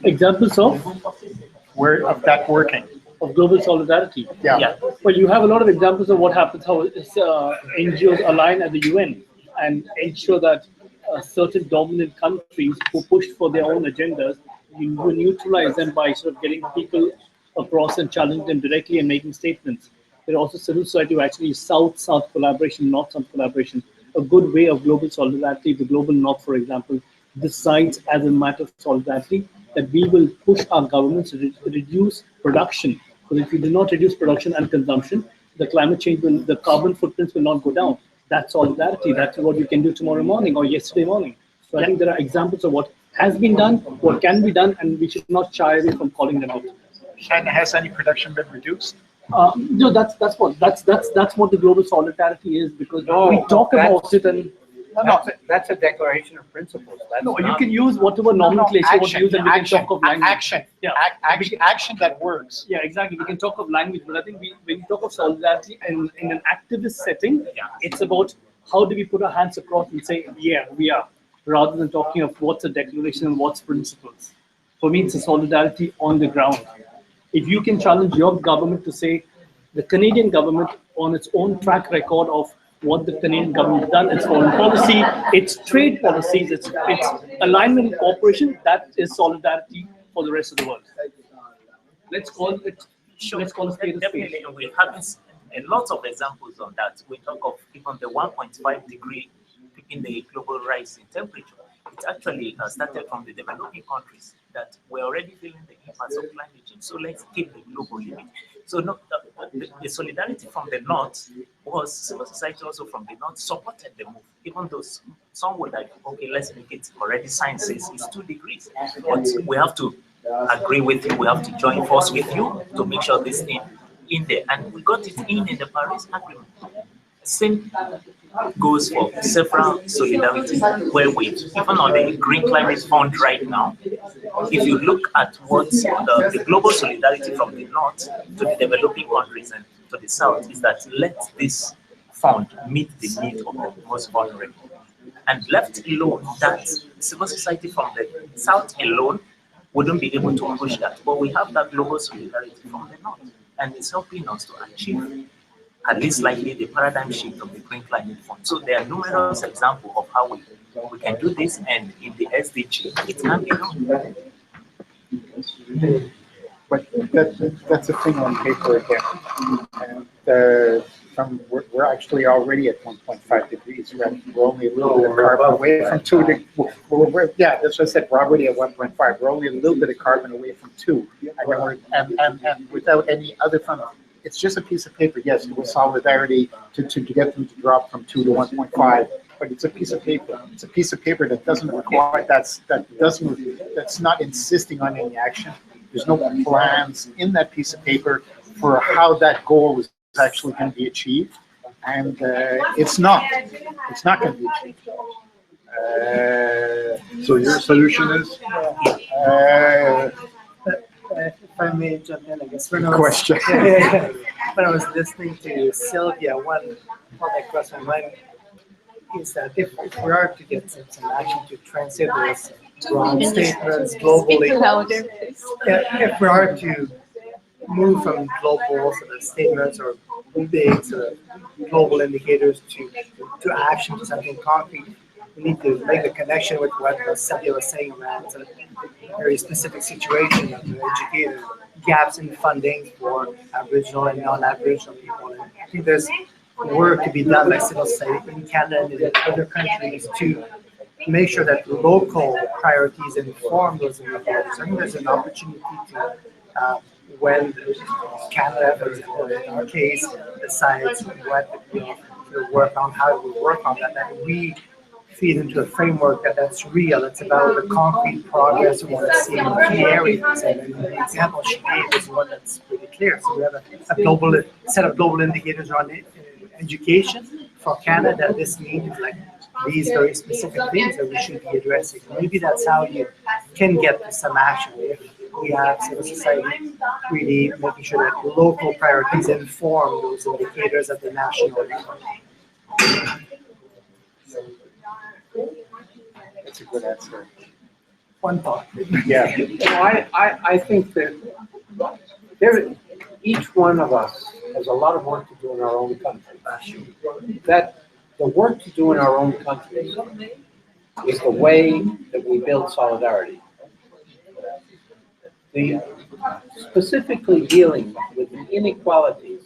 Examples of that working. of global solidarity. Yeah. Well, you have a lot of examples of what happens, how NGOs align at the UN and ensure that certain dominant countries who push for their own agendas, you neutralize them by sort of getting people across and challenge them directly and making statements. There are also civil society who actually South-South collaboration, North-South collaboration. A good way of global solidarity, the global North, for example, decides as a matter of solidarity that we will push our governments to reduce production. Because if we do not reduce production and consumption, the climate change will, the carbon footprints will not go down. That's solidarity. That's what you can do tomorrow morning or yesterday morning. So I think there are examples of what has been done, what can be done, and we should not shy away from calling them out. And has any production been reduced? No, that's what the global solidarity is, because we talk about it and That's a declaration of principles. That's no, you not- can use whatever nomenclature you want to use, and we can talk of language. Action. Yeah. Action that works. Yeah, exactly. We can talk of language, but I think when we talk of solidarity in an activist setting, it's about how do we put our hands across and say, yeah, we are, rather than talking of what's a declaration and what's principles. For me, it's a solidarity on the ground. If you can challenge your government to say, the Canadian government on its own track record of what the Canadian government has done, its foreign policy, its trade policies, its alignment and cooperation, that is solidarity for the rest of the world. Let's call it. Let's call it spade a spade. Definitely, and we have a lot of examples on that. We talk of even the 1.5 degree keeping the global rise in temperature. It actually started from the developing countries that were already feeling the impacts of climate change. So let's keep the global limit. So the solidarity from the north was civil society also from the north supported the move, even though some were like, okay, let's make it already science says it's 2 degrees. But we have to agree with you, we have to join force with you to make sure this thing in there. And we got it in the Paris Agreement. Same goes for several solidarity where we, even on the Green Climate Fund right now, if you look at what the global solidarity from the north to the developing countries and to the south is that let this fund meet the need of the most vulnerable. And left alone, that civil society from the south alone wouldn't be able to push that. But we have that global solidarity from the north, and it's helping us to achieve at least slightly the paradigm shift of the Green Climate Fund. So there are numerous examples of how we can do this, and in the SDG, it can be done. But that's a thing on paper again. And we're actually already at 1.5 degrees. We're only a little bit of carbon away from 2 degrees. Yeah, that's what I said. We're already at 1.5. We're only a little bit of carbon away from 2. And without any other fund. It's just a piece of paper, yes, with solidarity to get them to drop from 2 to 1.5, but it's a piece of paper. It's a piece of paper that doesn't require, that's not insisting on any action. There's no plans in that piece of paper for how that goal is actually going to be achieved, and it's not going to be achieved. So your solution is? If I may jump in, I guess. Good question. When I was listening to Sylvia, one thought that crossed my mind is that if we are to get some action to translate those broad statements globally, if we are to move from global sort of statements or big sort of global indicators to action, to something concrete, we need to make the connection with what Sylvia was saying around a very specific situation to educate gaps in funding for Aboriginal and non-Aboriginal people. And I think there's work to be done by civil society in Canada and in other countries to make sure that local priorities inform those indicators. I think there's an opportunity to, when Canada, for example, in our case, decides what to work on, how we work on that, that we feed into a framework that's real. It's about the concrete progress we want to see in key areas. And the example she gave is one that's pretty clear. So we have a global set of global indicators around education for Canada. This means like these very specific things that we should be addressing. Maybe that's how you can get to some action. If we have civil society really making sure that local priorities inform those indicators at the national level. That's a good answer. One thought. Yeah, I think that each one of us has a lot of work to do in our own country. That the work to do in our own country is the way that we build solidarity. Specifically dealing with the inequalities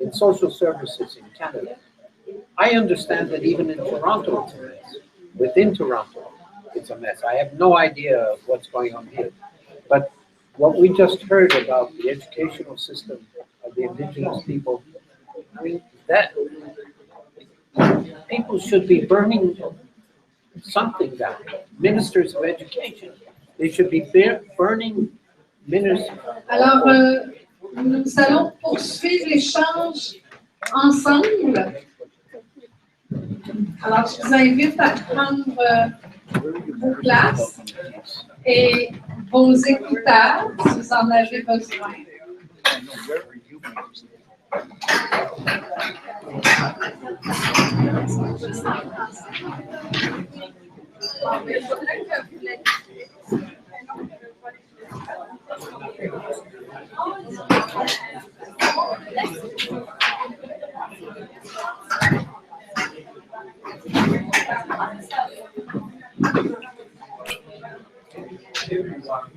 in social services in Canada. I understand that even in Toronto it's a mess. Within Toronto, it's a mess. I have no idea of what's going on here. But what we just heard about the educational system of the Indigenous people, I mean, that people should be burning something down. Ministers of education, they should be burning ministers. Alors, nous allons poursuivre l'échange ensemble. Alors, je vous invite à prendre vos places et vos écouteurs si vous en avez besoin.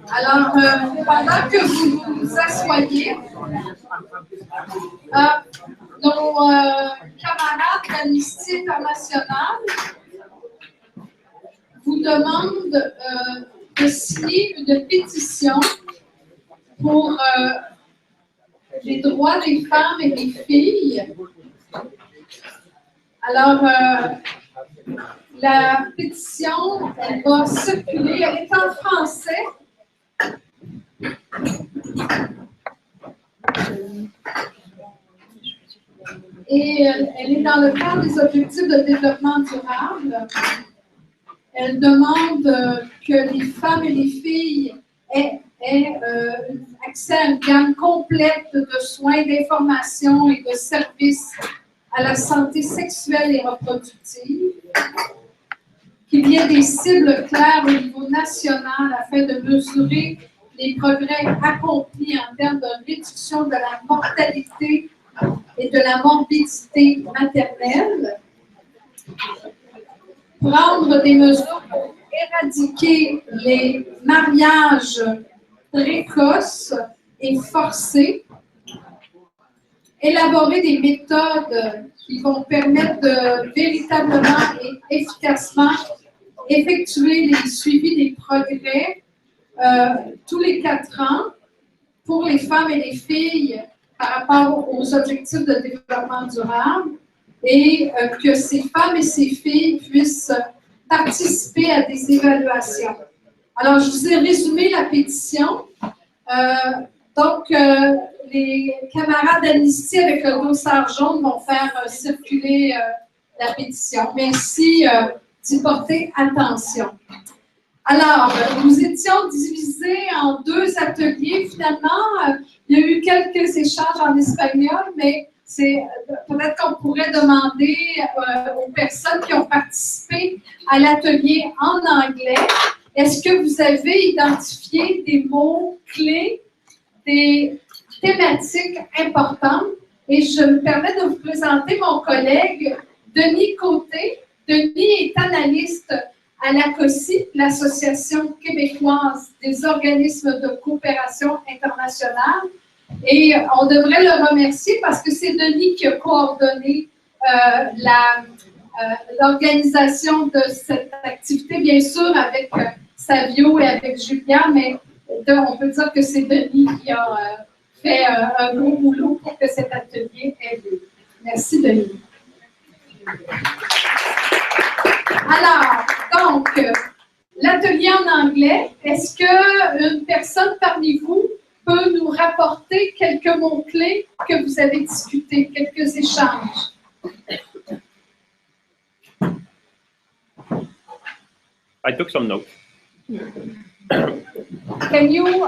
Alors, pendant que vous vous asseyez, nos camarades d'Amnesty International vous demandent de signer une pétition pour les droits des femmes et des filles. Alors, la pétition, elle va circuler, elle est en français. Et elle est dans le cadre des objectifs de développement durable. Elle demande que les femmes et les filles aient accès à une gamme complète de soins, d'informations et de services à la santé sexuelle et reproductive, qu'il y ait des cibles claires au niveau national afin de mesurer les progrès accomplis en termes de réduction de la mortalité et de la morbidité maternelle, prendre des mesures pour éradiquer les mariages précoces et forcés, élaborer des méthodes qui vont permettre de véritablement et efficacement effectuer les suivis des progrès tous les 4 ans pour les femmes et les filles par rapport aux objectifs de développement durable et que ces femmes et ces filles puissent participer à des évaluations. Alors, je vous ai résumé la pétition. Donc, les camarades d'Amnesty avec le dossard jaune vont faire circuler la pétition. Merci d'y porter attention. Alors, nous étions divisés en 2 ateliers. Finalement, il y a eu quelques échanges en espagnol, mais peut-être qu'on pourrait demander aux personnes qui ont participé à l'atelier en anglais, est-ce que vous avez identifié des mots clés, des thématiques importantes? Et je me permets de vous présenter mon collègue Denis Côté. Denis est analyste à l'ACOSI, l'Association québécoise des organismes de coopération internationale. Et on devrait le remercier parce que c'est Denis qui a coordonné l'organisation de cette activité, bien sûr, avec Savio et avec Julien, mais on peut dire que c'est Denis qui a fait un gros boulot pour que cet atelier ait lieu. Merci, Denis. Alors, donc, l'atelier en anglais, est-ce qu'une personne parmi vous peut nous rapporter quelques mots-clés que vous avez discutés, quelques échanges? I took some notes. Can you,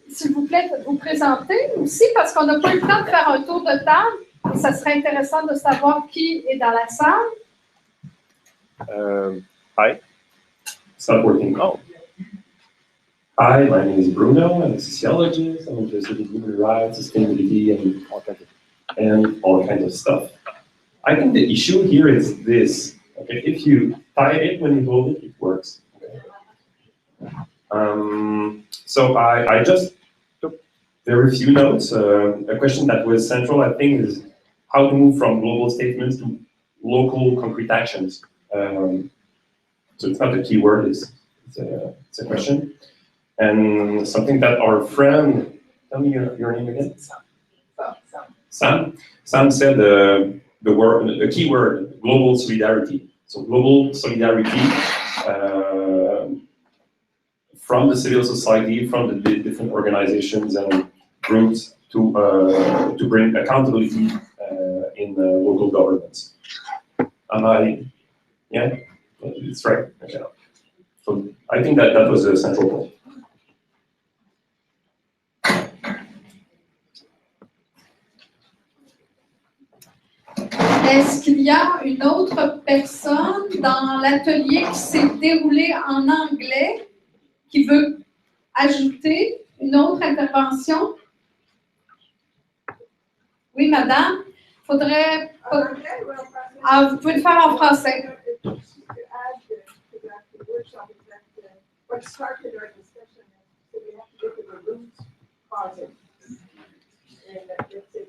s'il vous plaît, vous présenter aussi, parce qu'on n'a pas eu le temps de faire un tour de table, et ça serait intéressant de savoir qui est dans la salle. Hi. It's not working. Oh. Hi, my name is Bruno. I'm a sociologist. I'm interested in human rights, sustainability, and all kinds of stuff. I think the issue here is this. Okay, if you tie it when you hold it, it works. So I just took very few notes. A question that was central, I think, is how to move from global statements to local concrete actions. So it's not a keyword, it's a question. And something that our friend, tell me your name again? Sam said the keyword, global solidarity. So global solidarity from the civil society, from the different organizations and groups to bring accountability in local governments. Yeah, it's right. Okay. So I think that was a central point. Est-ce qu'il y a une autre personne dans l'atelier qui s'est déroulé en anglais qui veut ajouter une autre intervention? Oui, madame. Faudrait... Ah, vous pouvez le faire en français. What started our discussion is that we have to get to the root causes. And that's the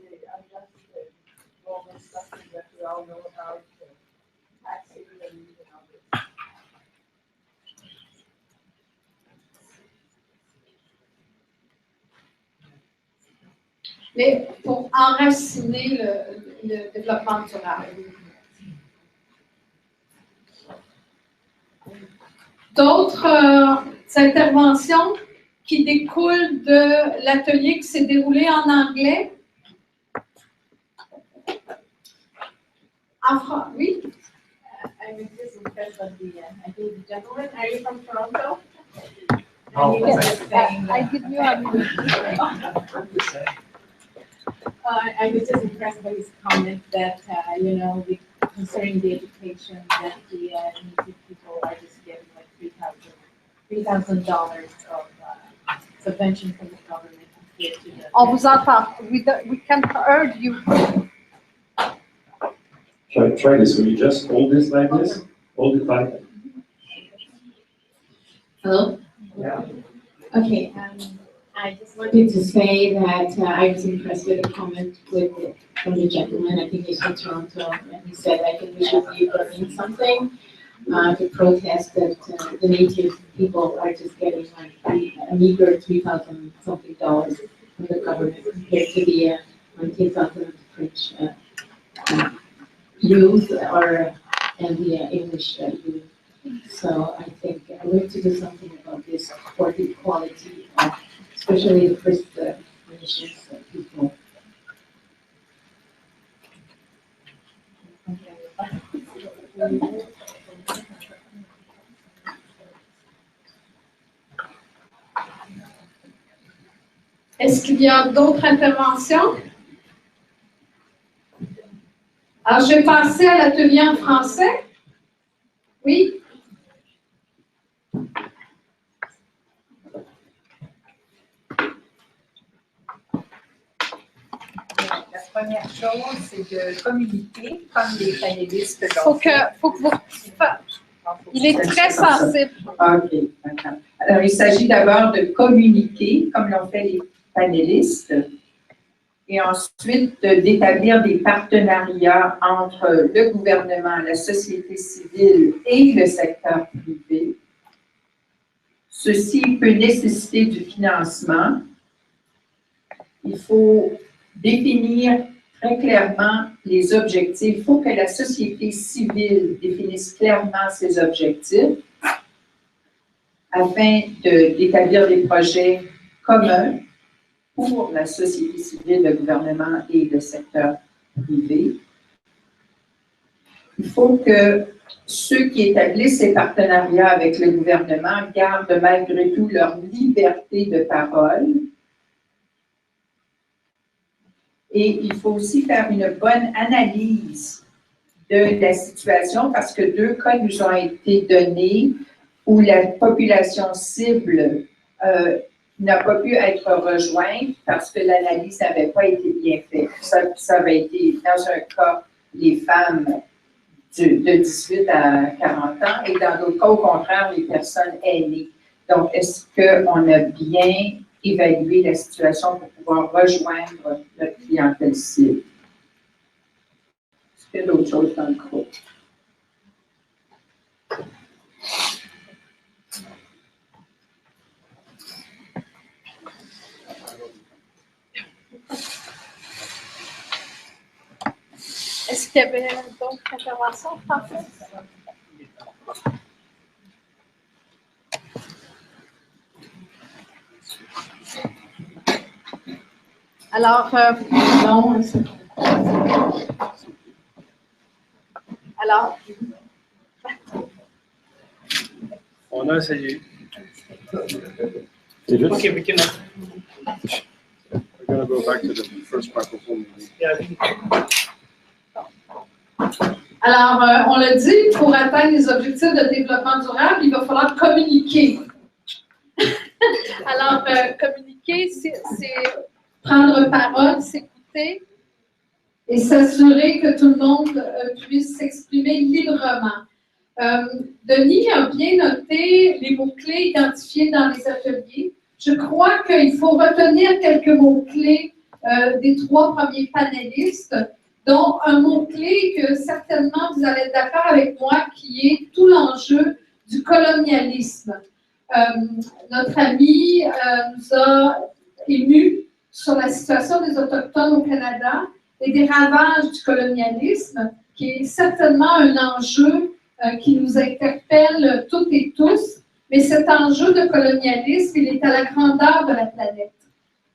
global stuff that we all know about, taxing and all this. Mais pour enraciner le développement durable. D'autres interventions qui découlent de l'atelier qui s'est déroulé en anglais? En français, oui? I'm just impressed by I think the gentleman, are you from Toronto? I give you a I was just impressed by his comment that, concerning the education, that the needy people are just getting like $3,000 of subvention from the government compared to the. On vous entend. We can't hear you. Try this. Will you just hold this like this? Hold it like that. Hello? Yeah. Okay, I just wanted to say that I was impressed with the comment from the gentleman, I think he's from Toronto, and he said, I think we should be burning something to protest that the native people are just getting like a meager $3,000 something from the government compared to the 19,000 French youth and the English youth. So I think we have to do something about this for the equality of especially the First Nations people. Est-ce qu'il y a d'autres interventions? Alors, je vais passer à l'atelier en français. Oui? La première chose, c'est de communiquer comme les panélistes l'ont Faut que vous... Il est très sensible. OK, d'accord. Alors, il s'agit d'abord de communiquer comme l'ont fait les panélistes et ensuite d'établir des partenariats entre le gouvernement, la société civile et le secteur privé. Ceci peut nécessiter du financement. Il faut définir très clairement les objectifs. Il faut que la société civile définisse clairement ses objectifs afin d'établir des projets communs pour la société civile, le gouvernement et le secteur privé. Il faut que ceux qui établissent ces partenariats avec le gouvernement gardent malgré tout leur liberté de parole. Et il faut aussi faire une bonne analyse de la situation parce que 2 cas nous ont été donnés où la population cible n'a pas pu être rejointe parce que l'analyse n'avait pas été bien faite. Ça avait été, dans un cas, les femmes de 18 à 40 ans et dans d'autres cas, au contraire, les personnes aînées. Donc, est-ce qu'on a bien évalué la situation pour pouvoir rejoindre notre clientèle cible? Est-ce qu'il y a d'autres choses dans le groupe? Est-ce qu'il y avait d'autres interventions, Francis? Alors, non. Alors, on a essayé. Okay, we can. We're going to go back to the first microphone. Yeah. Alors, on l'a dit, pour atteindre les objectifs de développement durable, il va falloir communiquer. Alors, communiquer, c'est prendre parole, s'écouter et s'assurer que tout le monde puisse s'exprimer librement. Denis a bien noté les mots-clés identifiés dans les ateliers. Je crois qu'il faut retenir quelques mots-clés des 3 premiers panélistes, dont un mot-clé que certainement vous allez être d'accord avec moi, qui est tout l'enjeu du colonialisme. Notre ami nous a émus sur la situation des Autochtones au Canada et des ravages du colonialisme, qui est certainement un enjeu qui nous interpelle toutes et tous, mais cet enjeu de colonialisme, il est à la grandeur de la planète.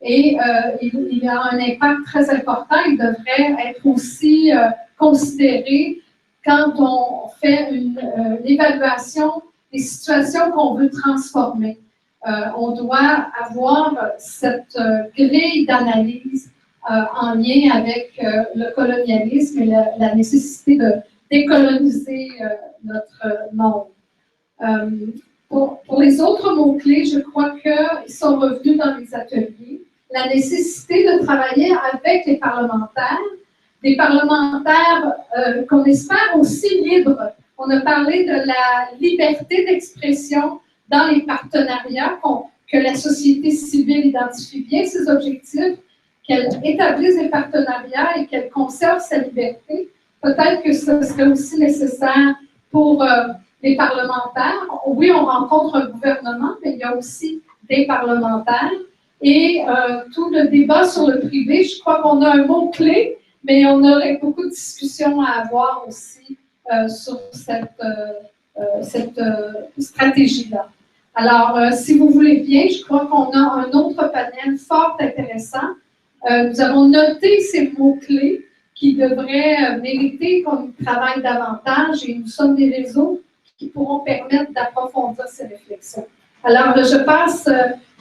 Et il a un impact très important. Il devrait être aussi considéré quand on fait une évaluation des situations qu'on veut transformer. On doit avoir cette grille d'analyse en lien avec le colonialisme et la nécessité de décoloniser notre monde. Pour les autres mots-clés, je crois qu'ils sont revenus dans les ateliers. La nécessité de travailler avec les parlementaires, des parlementaires qu'on espère aussi libres. On a parlé de la liberté d'expression dans les partenariats, que la société civile identifie bien ses objectifs, qu'elle établisse des partenariats et qu'elle conserve sa liberté. Peut-être que ce serait aussi nécessaire pour les parlementaires. Oui, on rencontre un gouvernement, mais il y a aussi des parlementaires. Et tout le débat sur le privé, je crois qu'on a un mot-clé, mais on aurait beaucoup de discussions à avoir aussi sur cette stratégie-là. Alors, si vous voulez bien, je crois qu'on a un autre panel fort intéressant. Nous avons noté ces mots-clés qui devraient mériter qu'on travaille davantage et nous sommes des réseaux qui pourront permettre d'approfondir ces réflexions. Alors, je passe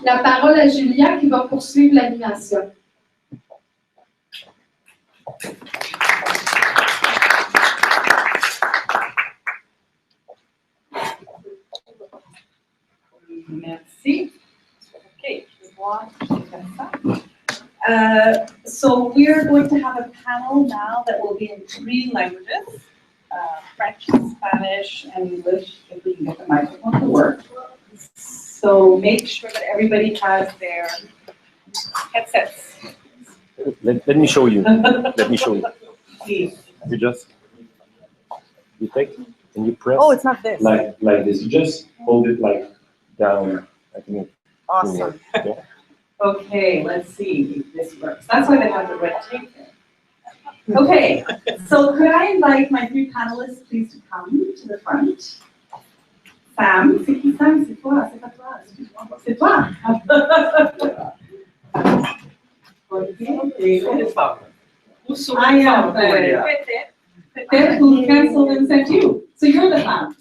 la parole à Julia qui va poursuivre l'animation. Merci. Okay, so we're going to have a panel now that will be in 3 languages, French, Spanish, and English, if we can get the microphone to work. So make sure that everybody has their headsets. Let me show you. Let me show you. Please. You take and you press. Oh, it's not this. Like this. You just hold it like down. I think. Awesome. Yeah. Okay, let's see if this works. That's why they have the red tape there. Okay, so could I invite my three panelists please to come to the front? Sam, c'est qui Sam? C'est toi, c'est pas toi, excuse-moi. C'est toi. I am. Peter who canceled and sent you. So you're the fan.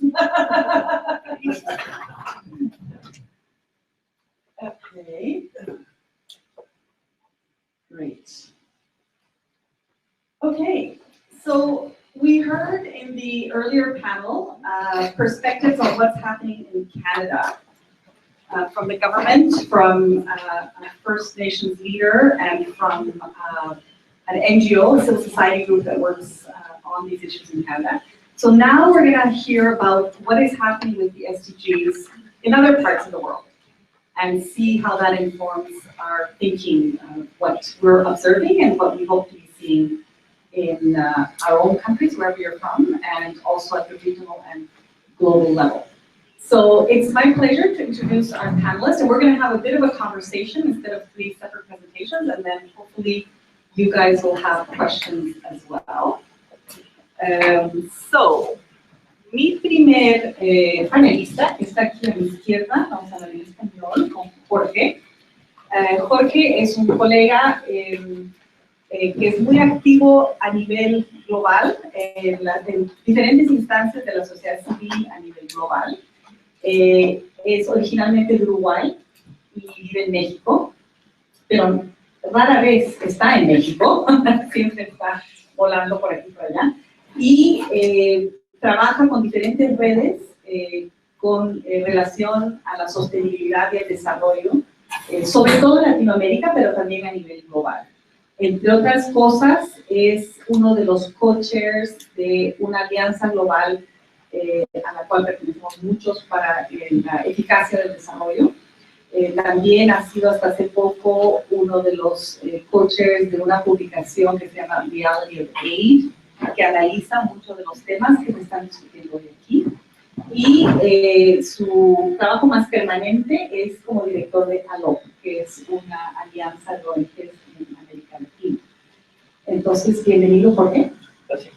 Okay. Great. Okay, so we heard in the earlier panel perspectives on what's happening in Canada from the government, from a First Nations leader, and from an NGO, a civil society group that works on these issues in Canada. So now we're going to hear about what is happening with the SDGs in other parts of the world and see how that informs our thinking, what we're observing and what we hope to be seeing in our own countries, wherever you're from, and also at the regional and global level. So it's my pleasure to introduce our panelists, and we're going to have a bit of a conversation instead of 3 separate presentations, and then hopefully you guys will have questions as well. So, mi primer panelista está aquí a mi izquierda, vamos a hablar en español, con Jorge. Jorge es un colega que es muy activo a nivel global, en diferentes instancias de la sociedad civil a nivel global. Es originalmente de Uruguay y vive en México, pero rara vez está en México, siempre está volando por aquí y por allá. Y trabaja con diferentes redes con relación a la sostenibilidad y el desarrollo, sobre todo en Latinoamérica, pero también a nivel global. Entre otras cosas, es uno de los co-chairs de una alianza global a la cual pertenecemos muchos para la eficacia del desarrollo. También ha sido hasta hace poco uno de los co-chairs de una publicación que se llama Reality of Aid, que analiza muchos de los temas que se están discutiendo hoy aquí. Y su trabajo más permanente es como director de ALOP, que es una alianza de ONGs en América Latina. Entonces, bienvenido, Jorge. Gracias.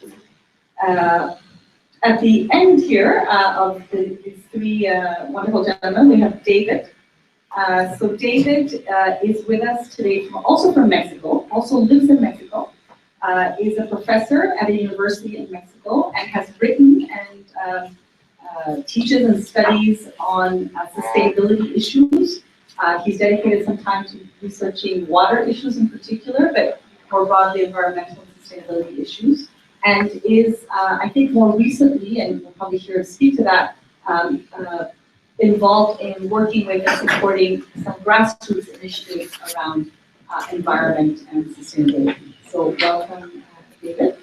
At the end here of these 3 wonderful gentlemen, we have David. So David is with us today, also from Mexico, also lives in Mexico, is a professor at a university in Mexico, and has written and teaches and studies on sustainability issues. He's dedicated some time to researching water issues in particular, but more broadly environmental and sustainability issues, and is, I think more recently, and we'll probably hear him speak to that, involved in working with and supporting some grassroots initiatives around environment and sustainability. So welcome, David.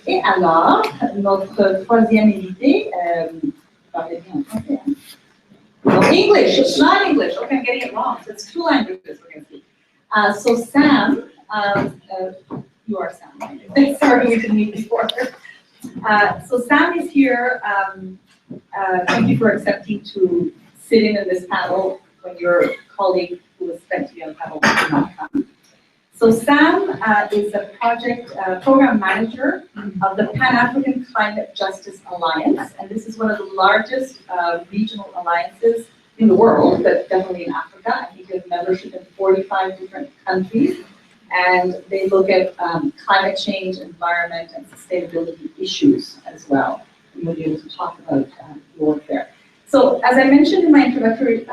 Et alors, notre troisième invité, parlez bien en français, hein? No, English, it's not English. Okay, I'm getting it wrong. So it's 2 languages we're going to speak. So Sam, you are Sam, right? Sorry, we didn't meet before. So Sam is here. Thank you for accepting to sit in this panel when your colleague who was meant to be on the panel did not come. So Sam is a program manager of the Pan-African Climate Justice Alliance, and this is one of the largest regional alliances in the world, but definitely in Africa. I think they have membership in 45 different countries, and they look at climate change, environment, and sustainability issues as well. And we'll be able to talk about your work there. So as I mentioned in my introductory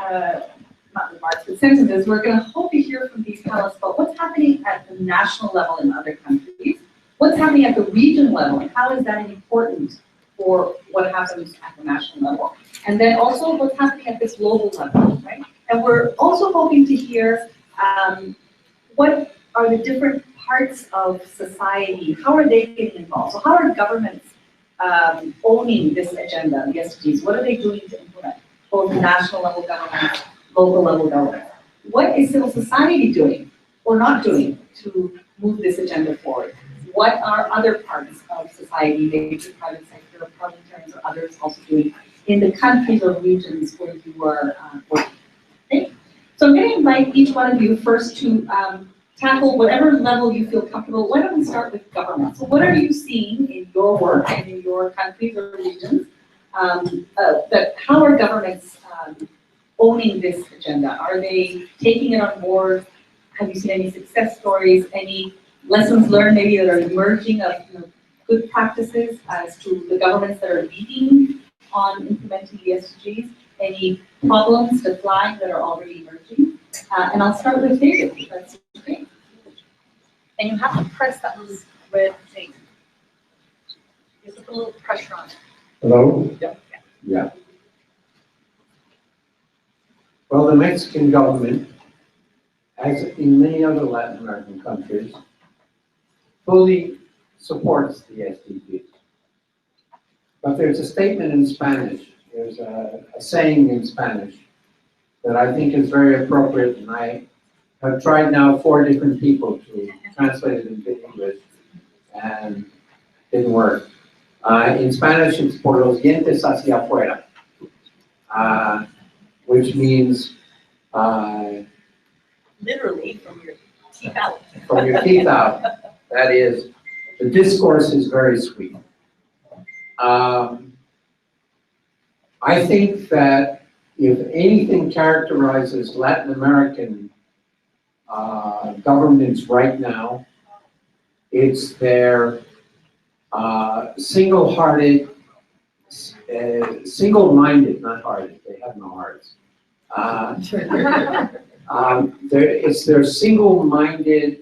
not remarks, but sentences, we're going to hope to hear from these panelists about what's happening at the national level in other countries, what's happening at the region level, and how is that important for what happens at the national level, and then also what's happening at this global level, right? And we're also hoping to hear what are the different parts of society, how are they getting involved? So how are governments owning this agenda, the SDGs? What are they doing to implement, both national level governments, local level government? What is civil society doing or not doing to move this agenda forward? What are other parts of society, maybe the private sector, parliamentarians, or others also doing in the countries or regions where you are working? Okay? So I'm going to invite each one of you first to tackle whatever level you feel comfortable. Why don't we start with government? So what are you seeing in your work and in your countries or regions? How are governments owning this agenda? Are they taking it on board? Have you seen any success stories, any lessons learned maybe that are emerging of good practices as to the governments that are leading on implementing the SDGs? Any problems to flag that are already emerging? And I'll start with David, if that's okay. And you have to press that red thing. Just put a little pressure on it. Hello? Yep. Yeah. Well, the Mexican government, as in many other Latin American countries, fully supports the SDGs. But there's a statement in Spanish, there's a saying in Spanish that I think is very appropriate, and I have tried now 4 different people to translate it into English, and it didn't work. In Spanish, it's por los dientes hacia afuera, which means Literally from your teeth out. from your teeth out. That is, the discourse is very sweet. I think that if anything characterizes Latin American governments right now, it's their single-hearted, single-minded, not hearted, they have no hearts. It's their single-minded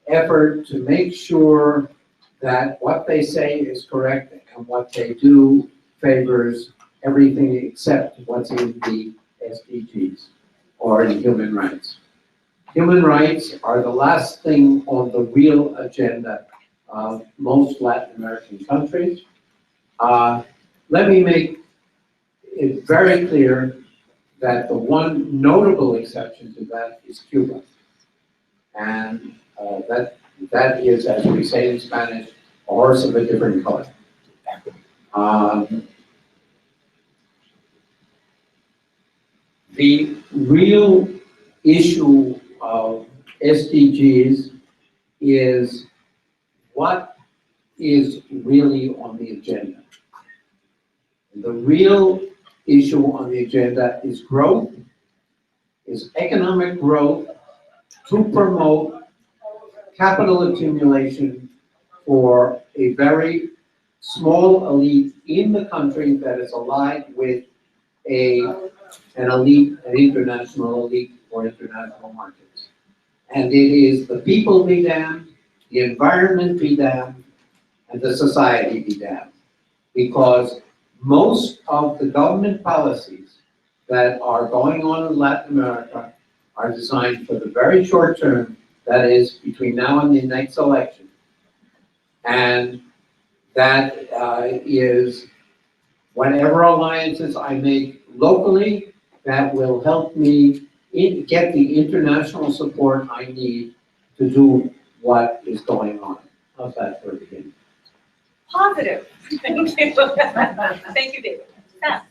effort to make sure that what they say is correct and what they do favors everything except what's in the SDGs or in human rights. Human rights are the last thing on the real agenda of most Latin American countries. Let me make it very clear that the one notable exception to that is Cuba. And that is, as we say in Spanish, a horse of a different color. The real issue of SDGs is what is really on the agenda. The real issue on the agenda is growth, is economic growth to promote capital accumulation for a very small elite in the country that is allied with an elite, an international elite for international markets. And it is the people be damned, the environment be damned, and the society be damned. Because most of the government policies that are going on in Latin America are designed for the very short term, that is, between now and the next election. And that is whatever alliances I make locally that will help me get the international support I need to do what is going on. How's that for a beginning? Positive. Thank you. Thank you, David. Sam,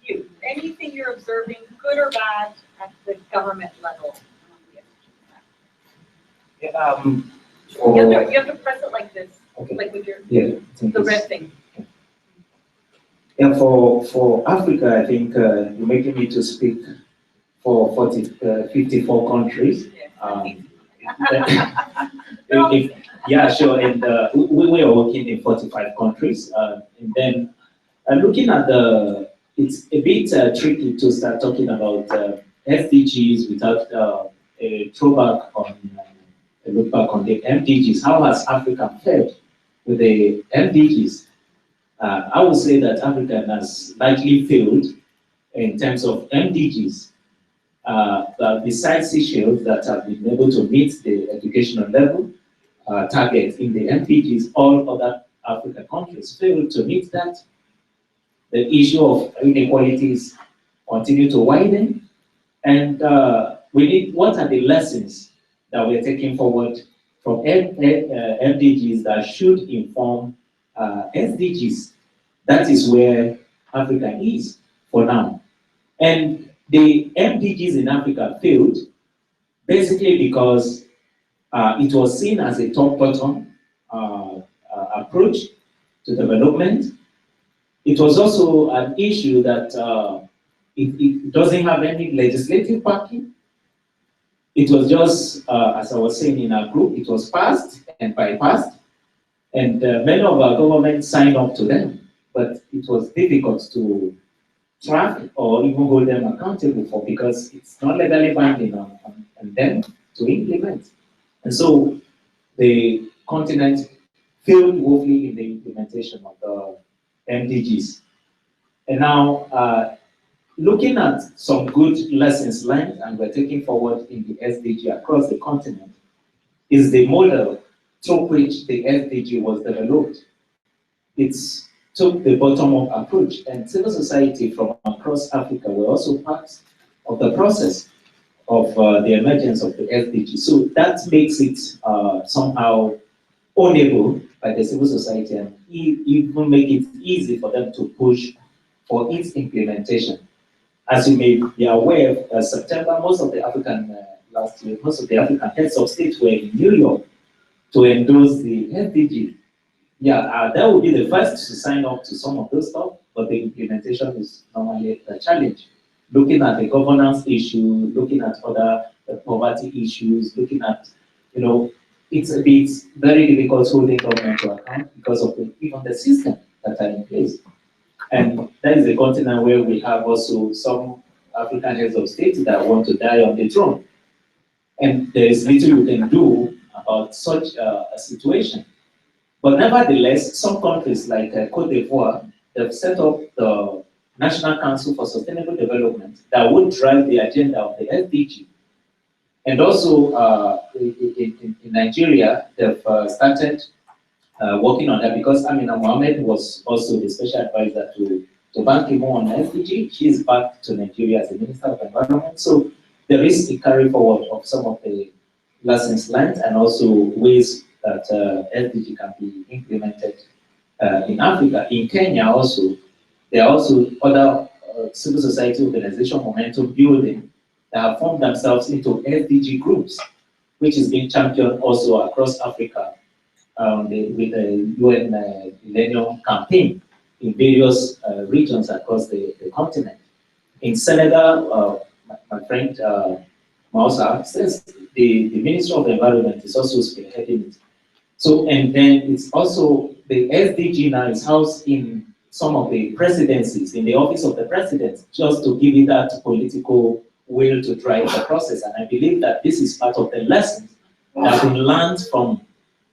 you. Anything you're observing, good or bad, at the government level? Yeah, You have to press it like this, okay. like with your the red thing. Yeah, for Africa, I think you're making me to speak for 54 countries. Yeah, sure. And we were working in 45 countries. And then looking at it's a bit tricky to start talking about SDGs without a throwback on, a look back on the MDGs. How has Africa fared with the MDGs? I would say that Africa has likely failed in terms of MDGs. But besides Seychelles that have been able to meet the educational level target in the MDGs, all other African countries failed to meet that. The issue of inequalities continue to widen, and we need, what are the lessons that we're taking forward from MDGs that should inform SDGs? That is where Africa is for now. And the MDGs in Africa failed basically because It was seen as a top-bottom approach to development. It was also an issue that it doesn't have any legislative backing. It was just, as I was saying in our group, it was passed and bypassed, and many of our governments signed up to them, but it was difficult to track or even hold them accountable for, because it's not legally binding on them to implement. And so the continent failed woefully in the implementation of the MDGs. And now, looking at some good lessons learned and we're taking forward in the SDG across the continent, is the model through which the SDG was developed. It took the bottom-up approach, and civil society from across Africa were also part of the process of the emergence of the SDG. So that makes it somehow ownable by the civil society, and even make it easy for them to push for its implementation. As you may be aware, September, most of the African, last year, most of the African heads of state were in New York to endorse the SDG. Yeah, that would be the first to sign up to some of those stuff, but the implementation is normally a challenge. Looking at the governance issue, looking at other poverty issues, looking at, it's a bit very difficult holding government to account because of even the system that are in place. And that is the continent where we have also some African heads of state that want to die on the throne. And there is little you can do about such a situation. But nevertheless, some countries like Cote d'Ivoire, they've set up the National Council for Sustainable Development that would drive the agenda of the SDG. And also in Nigeria, they've started working on that, because Amina Mohammed was also the special advisor to Ban Ki-moon on SDG. She is back to Nigeria as the Minister of Environment. So there is a carry forward of some of the lessons learned and also ways that SDG can be implemented in Africa. In Kenya also, there are also other civil society organization momentum building that have formed themselves into SDG groups, which is being championed also across Africa with the UN Millennium Campaign in various regions across the continent. In Senegal, my friend Mausa says the Ministry of Environment is also spearheading it. So, and then it's also, the SDG now is housed in some of the presidencies, in the office of the president, just to give it that political will to drive the process. And I believe that this is part of the lessons that have been learned from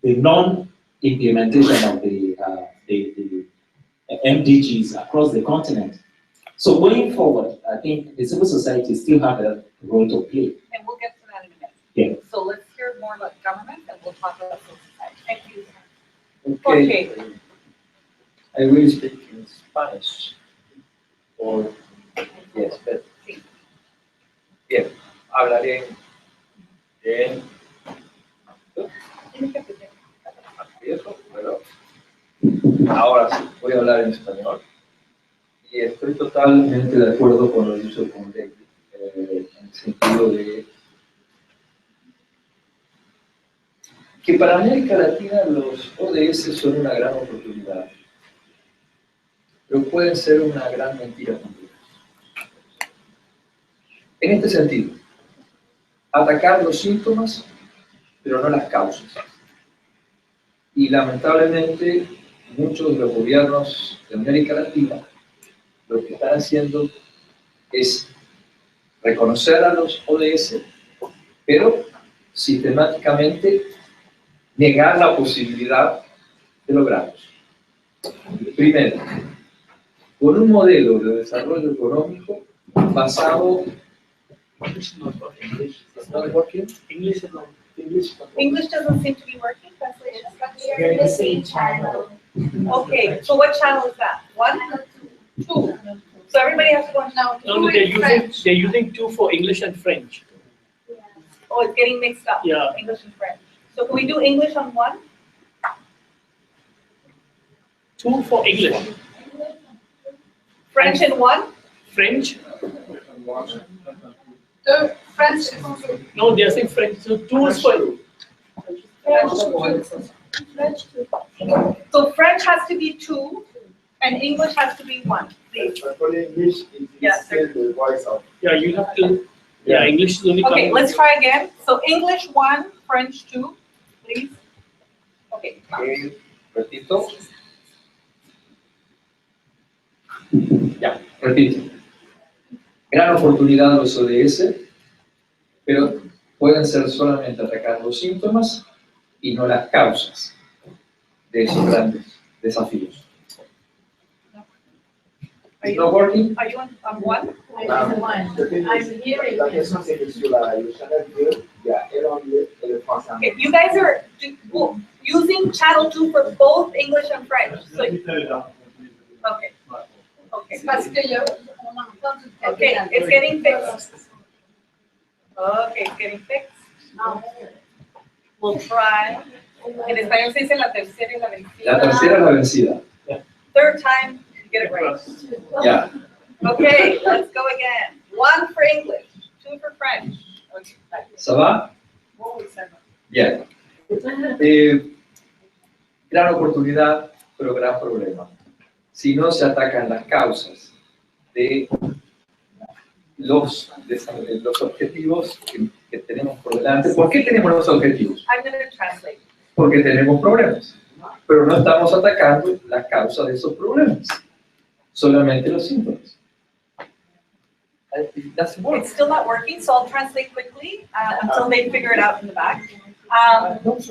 the non-implementation of the MDGs across the continent. So going forward, I think the civil society still have a role to play. And we'll get to that in a minute. Yeah. So let's hear more about government, and we'll talk about civil society. Thank you. Okay. I will speak in Spanish. Or, yes, but, bien, hablaré en bueno, ahora sí, voy a hablar en español. Y estoy totalmente de acuerdo con lo dicho con David, en el sentido de que para América Latina los ODS son una gran oportunidad, pero pueden ser una gran mentira también. En este sentido, atacar los síntomas, pero no las causas. Y lamentablemente, muchos de los gobiernos de América Latina lo que están haciendo es reconocer a los ODS, pero sistemáticamente negar la posibilidad de lograrlos. Primero, con un modelo de desarrollo económico basado English doesn't seem to be working. Translation. You're in the same channel. Okay, so what channel is that? 1? 2. So everybody has to go now. No, they're using 2 for English and French. Oh, it's getting mixed up. Yeah. English and French. So can we do English on 1? 2 for English. French in 1? French? The French is No, they are saying French. So 2 is for So French has to be 2, and English has to be 1, please. Yes. Yeah, you have to. Yeah, English is only. Okay, let's try again. So English 1, French 2, please. Okay. Repito. Ya, repito. Gran oportunidad los ODS, pero pueden ser solamente atacar los síntomas y no las causas de esos grandes desafíos. It's not working? Are you on 1? I'm hearing. Okay, you guys are using channel 2 for both English and French. So okay. Okay. Okay, it's getting fixed. Okay, it's getting fixed. We'll try. En español se dice la tercera y la vencida. La tercera es la vencida. Third time, you get it right. Ya. Okay, let's go again. 1 for English, 2 for French. Okay. ¿Ça va? Bien. Gran oportunidad, pero gran problema. Si no se atacan las causas de los objetivos que tenemos por delante. ¿Por qué tenemos los objetivos? I'm going to translate. Porque tenemos problemas, pero no estamos atacando las causas de esos problemas, solamente los síntomas. It's still not working, so I'll translate quickly until they figure it out in the back. No, it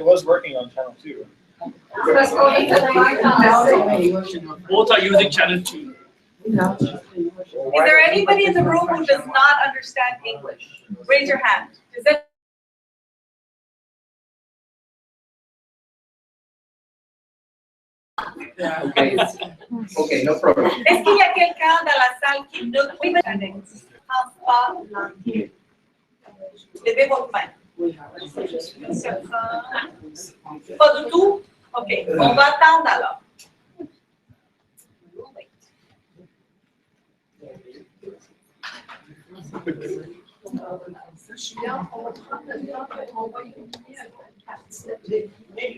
was working on channel 2. Both are using channel 2. Is there anybody in the room who does not understand English? Raise your hand. Is that Okay. Okay, no problem. Est-ce qu'il y a quelqu'un dans la salle qui ne comprend pas l'anglais? Levez votre main. Pas du tout? Ok, on va attendre alors.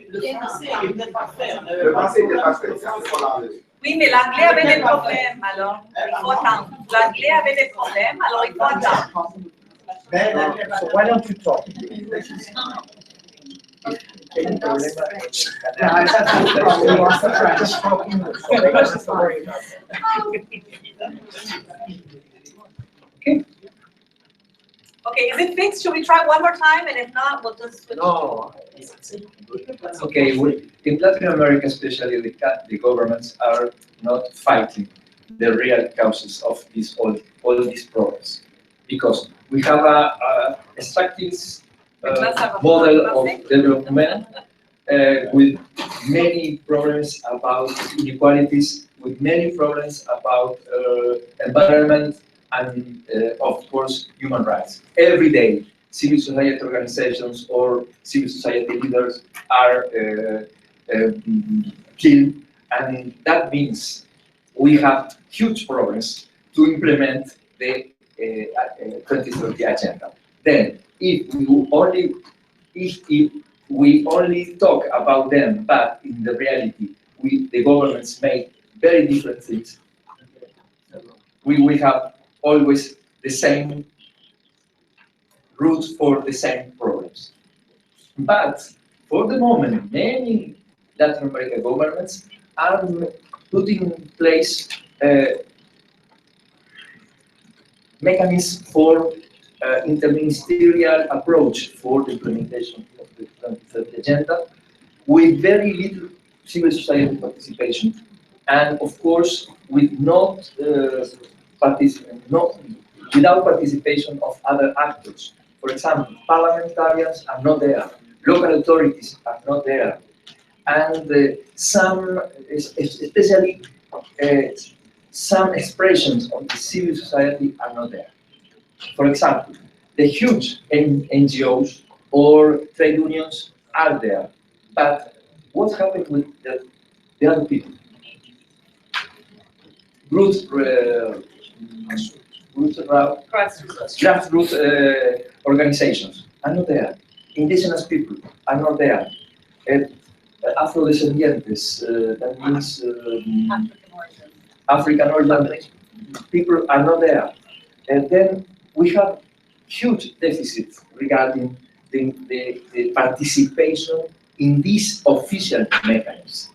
Le français était parfait, c'est pour l'anglais. Oui, mais l'anglais avait des problèmes, alors il faut attendre. L'anglais avait des problèmes, alors il faut attendre. So why don't you talk? Okay, is it fixed? Should we try one more time? And if not, we'll just switch. No. Okay, in Latin America especially, the governments are not fighting the real causes of all these problems. Because we have a extractive model of development with many problems about inequalities, with many problems about environment, and of course, human rights. Every day, civil society organizations or civil society leaders are killed, and that means we have huge problems to implement the 2030 agenda. Then, if we only talk about them, but in the reality, the governments make very different things, we will have always the same roots for the same problems. But for the moment, many Latin American governments are putting in place mechanisms for interministerial approach for the implementation of the 2030 agenda with very little civil society participation, and of course with without participation of other actors. For example, parliamentarians are not there, local authorities are not there, and some, especially some expressions of the civil society are not there. For example, the huge NGOs or trade unions are there, but what happened with the other people? grassroots organizations are not there. Indigenous people are not there. Afrodescendientes, that means African origin people are not there. And then we have huge deficits regarding the participation in these official mechanisms.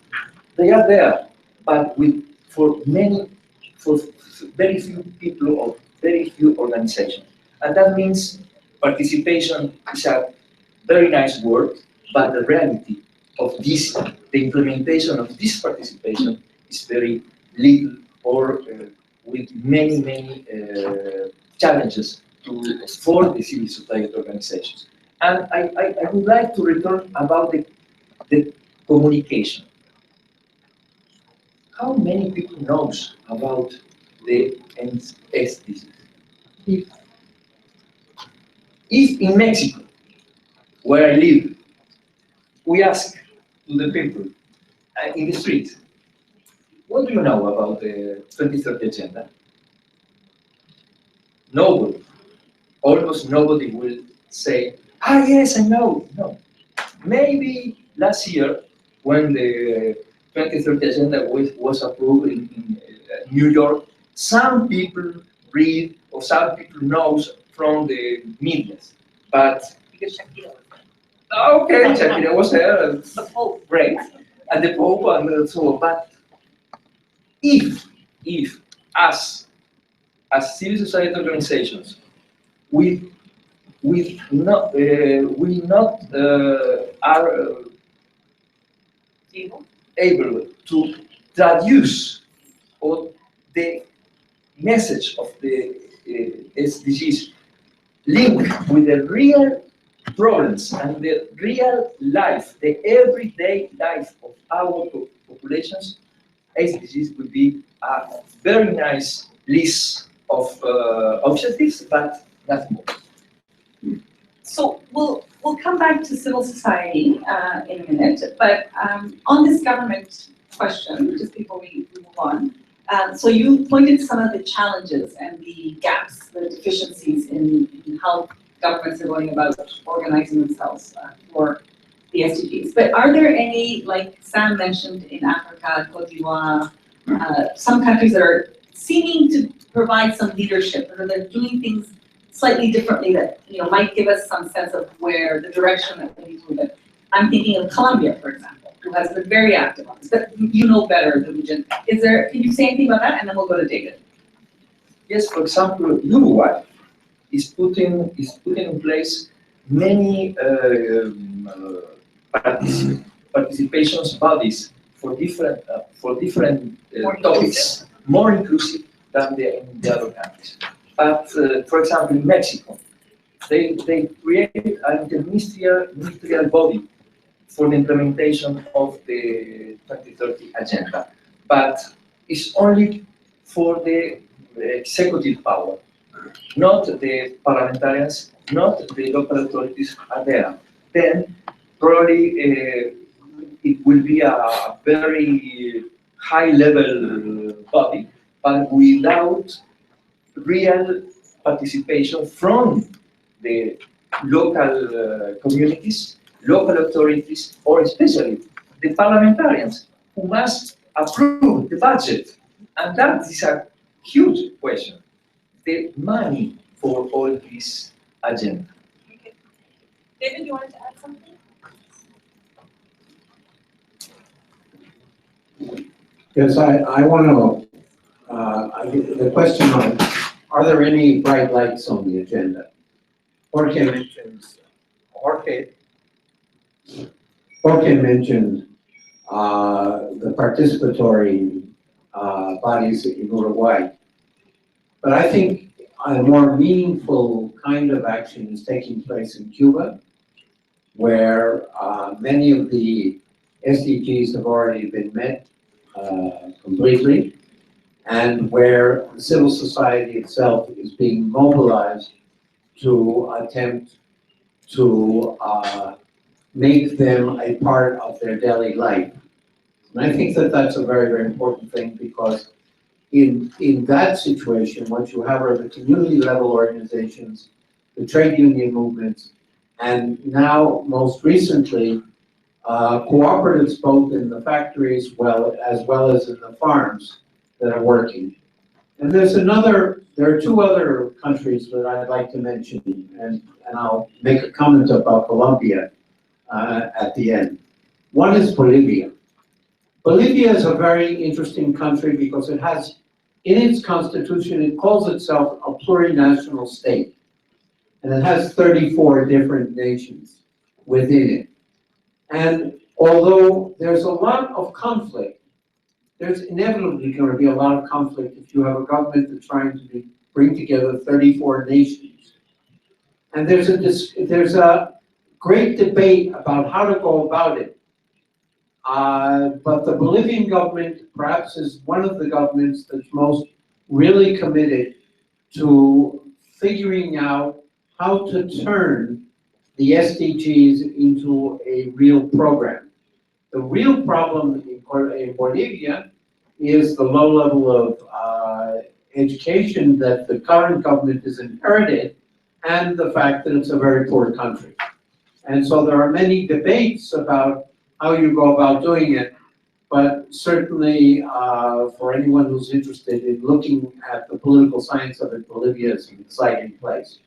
They are there, but for very few people or very few organizations. And that means participation is a very nice word, but the reality of this, the implementation of this participation is very little or with many challenges for the civil society organizations. And I would like to return about the communication. How many people knows about the SDGs? If in Mexico, where I live, we ask to the people in the street, what do you know about the 2030 agenda? Nobody, almost nobody will say, ah, yes, I know. No. Maybe last year, when the 2030 agenda was approved in New York, some people read or some people knows from the media, but Because Shakira was there. okay, Shakira was there. The Pope. Great, and the Pope and so on. But if as civil society organizations, we not are able to traduce or the message of the SDGs linked with the real problems and the real life, the everyday life of our populations, SDGs would be a very nice list of objectives, but nothing more. So we'll come back to civil society in a minute, but on this government question, just before we move on, so you pointed to some of the challenges and the gaps, the deficiencies in how governments are going about organizing themselves for the SDGs. But are there any, like Sam mentioned, in Africa, Cote d'Ivoire, some countries that are seeming to provide some leadership, or they're doing things slightly differently that might give us some sense of where the direction that we need to move. I'm thinking of Colombia, for example, who has been very active on this, but you know better the region. Can you say anything about that, and then we'll go to David? Yes, for example, Uruguay is putting in place many participations bodies for different topics, more inclusive than in the other countries. But for example, in Mexico, they created an interministerial body for the implementation of the 2030 agenda, but it's only for the executive power, not the parliamentarians, not the local authorities are there. Then probably it will be a very high-level body, but without real participation from the local communities, local authorities, or especially the parliamentarians who must approve the budget. And that is a huge question. The money for all this agenda. Okay. David, you wanted to add something? Yes, I want to, the question on, are there any bright lights on the agenda? Jorge mentioned the participatory bodies in Uruguay. But I think a more meaningful kind of action is taking place in Cuba, where many of the SDGs have already been met completely, and where civil society itself is being mobilized to attempt to make them a part of their daily life. And I think that that's a very, very important thing, because in that situation, what you have are the community level organizations, the trade union movements, and now most recently, cooperatives both in the factories as well as in the farms that are working. And there are two other countries that I'd like to mention, and I'll make a comment about Colombia at the end. One is Bolivia. Bolivia is a very interesting country because it has, in its constitution, it calls itself a plurinational state. And it has 34 different nations within it. And although there's a lot of conflict, there's inevitably going to be a lot of conflict if you have a government that's trying to bring together 34 nations. And there's a great debate about how to go about it. But the Bolivian government perhaps is one of the governments that's most really committed to figuring out how to turn the SDGs into a real program. The real problem in Bolivia is the low level of education that the current government has inherited, and the fact that it's a very poor country. And so there are many debates about how you go about doing it, but certainly for anyone who's interested in looking at the political science of it, Bolivia is an exciting place.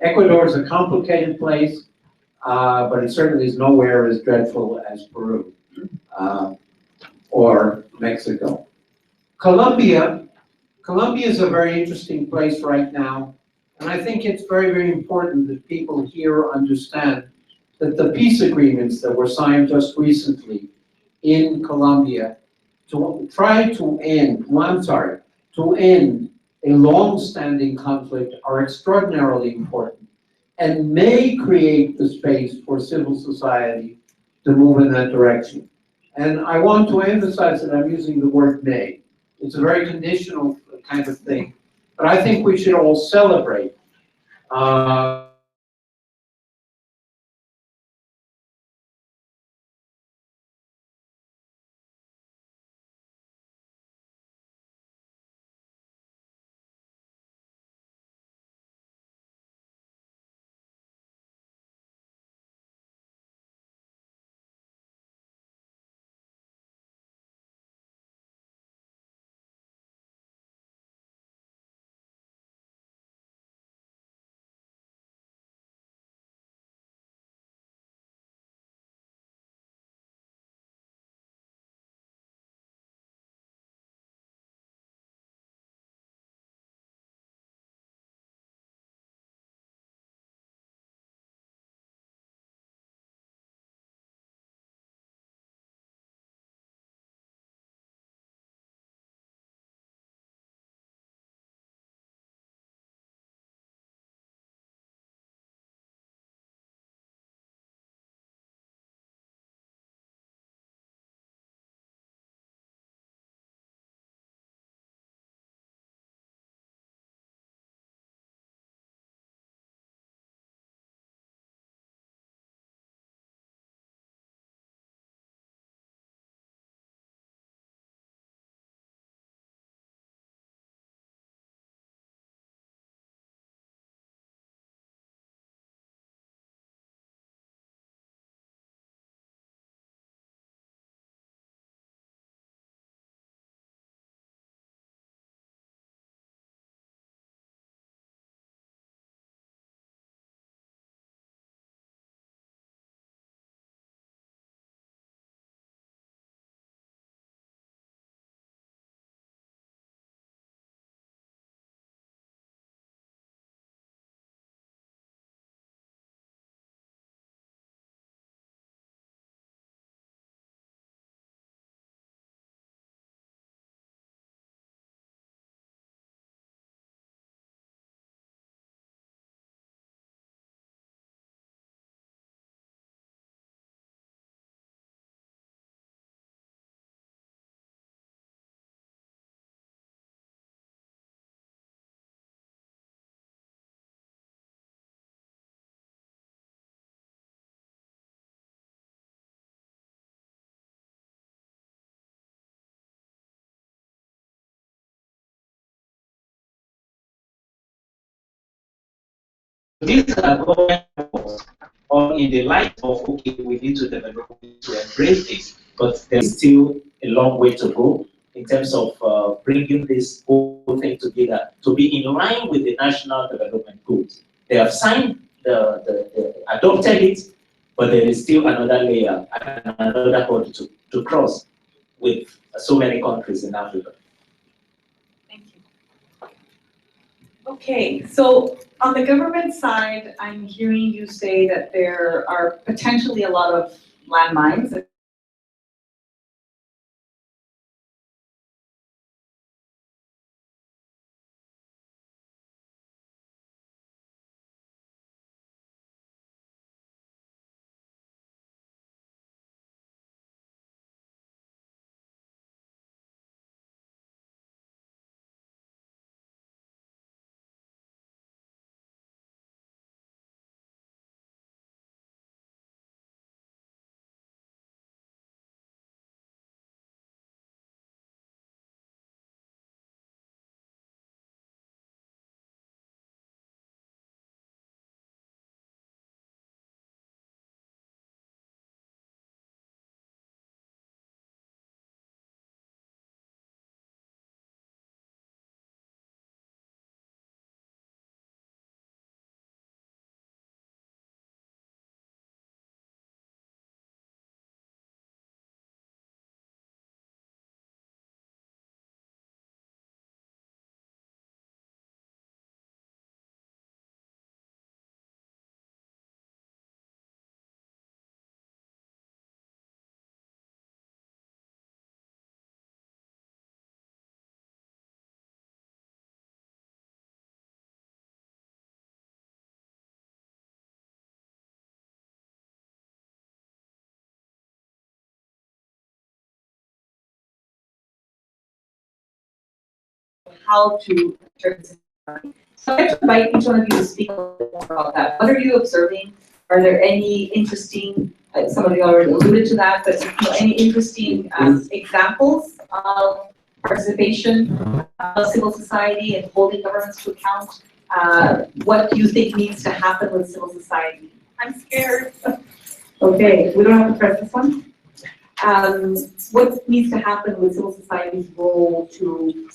Ecuador is a complicated place, but it certainly is nowhere as dreadful as Peru or Mexico. Colombia is a very interesting place right now, and I think it's very, very important that people here understand that the peace agreements that were signed just recently in Colombia to try to end, to end a long-standing conflict are extraordinarily important and may create the space for civil society to move in that direction. And I want to emphasize that I'm using the word may. It's a very conditional kind of thing, but I think we should all celebrate these are government efforts, or in the light of, okay, we need to develop, we need to embrace this, but there's still a long way to go in terms of bringing this whole thing together to be in line with the national development goals. They have signed adopted it, but there is still another layer and another hurdle to cross with so many countries in Africa. Thank you. Okay, so on the government side, I'm hearing you say that there are potentially a lot of landmines. How to interpret. So I'd like to invite each one of you to speak a little bit more about that. What are you observing? Are there any interesting, some of you already alluded to that, but any interesting examples of participation of civil society and holding governments to account? What do you think needs to happen with civil society? I'm scared. Okay, we don't have to press this one. What needs to happen with civil society's role to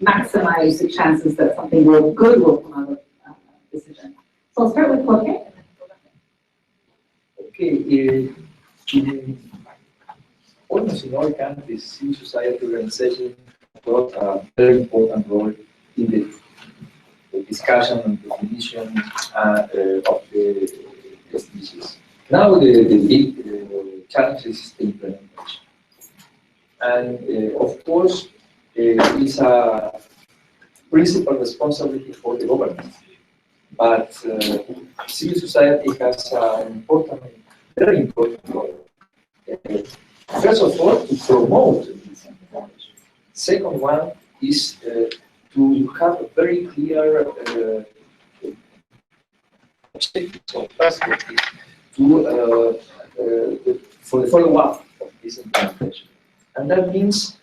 maximize the chances that something good will come out of decision? So I'll start with Jorge. Okay, almost in all countries, civil society organizations got a very important role in the discussion and definition of the SDGs. Now the big challenge is the implementation. And of course, it's a principal responsibility for the government. But civil society has an important, very important role. First of all, to promote this information. Second one is to have a very clear objectives or perspectives to for the follow-up of this implementation. And that means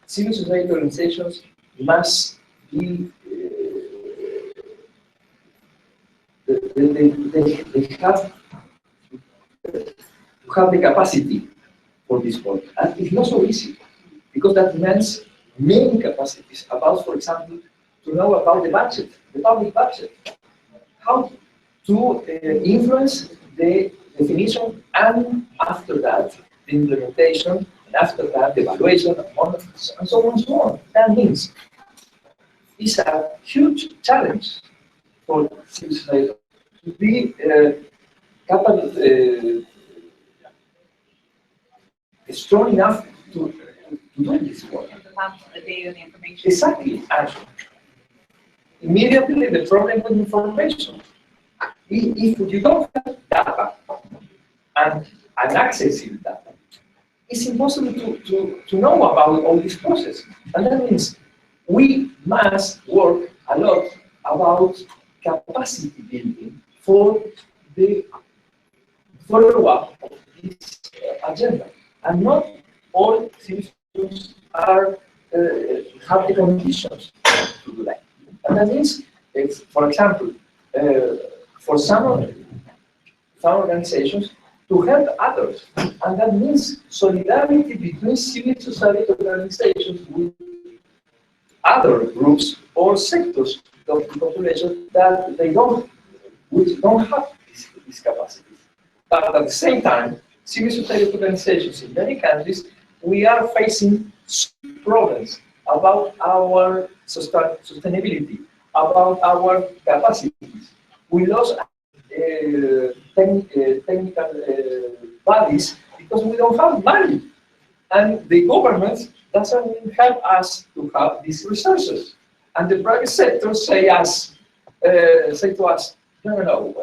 civil society organizations must be they have to have the capacity for this work. And it's not so easy, because that demands many capacities about, for example, to know about the budget, the public budget, how to influence the definition, and after that, the implementation, and after that, the evaluation, and so on and so on. That means it's a huge challenge for civil society to be capable, strong enough to do this work. The data and the information. Exactly. And immediately the problem with information. If you don't have data and accessible data, it's impossible to know about all this process. And that means we must work a lot about capacity building for the follow-up of this agenda. And not all citizens are have the conditions to do that. And that means, for example, for some organizations to help others. And that means solidarity between civil society organizations with other groups or sectors of the population that which don't have this capacity. But at the same time, civil society organizations in many countries, we are facing problems about our sustainability, about our capacities. We lost technical bodies because we don't have money. And the government doesn't help us to have these resources. And the private sector say to us, no,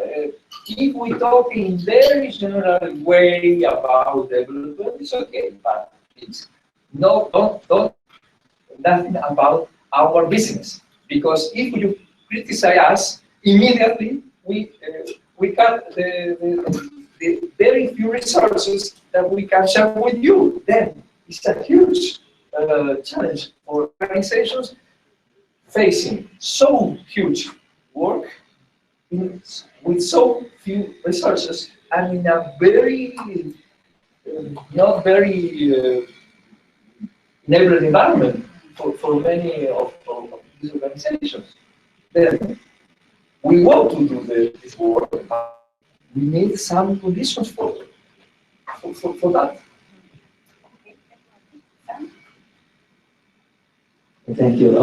if we talk in very general way about development, it's okay, but it's don't nothing about our business. Because if you criticize us, immediately we cut the very few resources that we can share with you. Then it's a huge challenge for organizations facing so huge work with so few resources and in a very not very enabling environment for many of these organizations. Then we want to do this work, but we need some conditions for that. Thank you.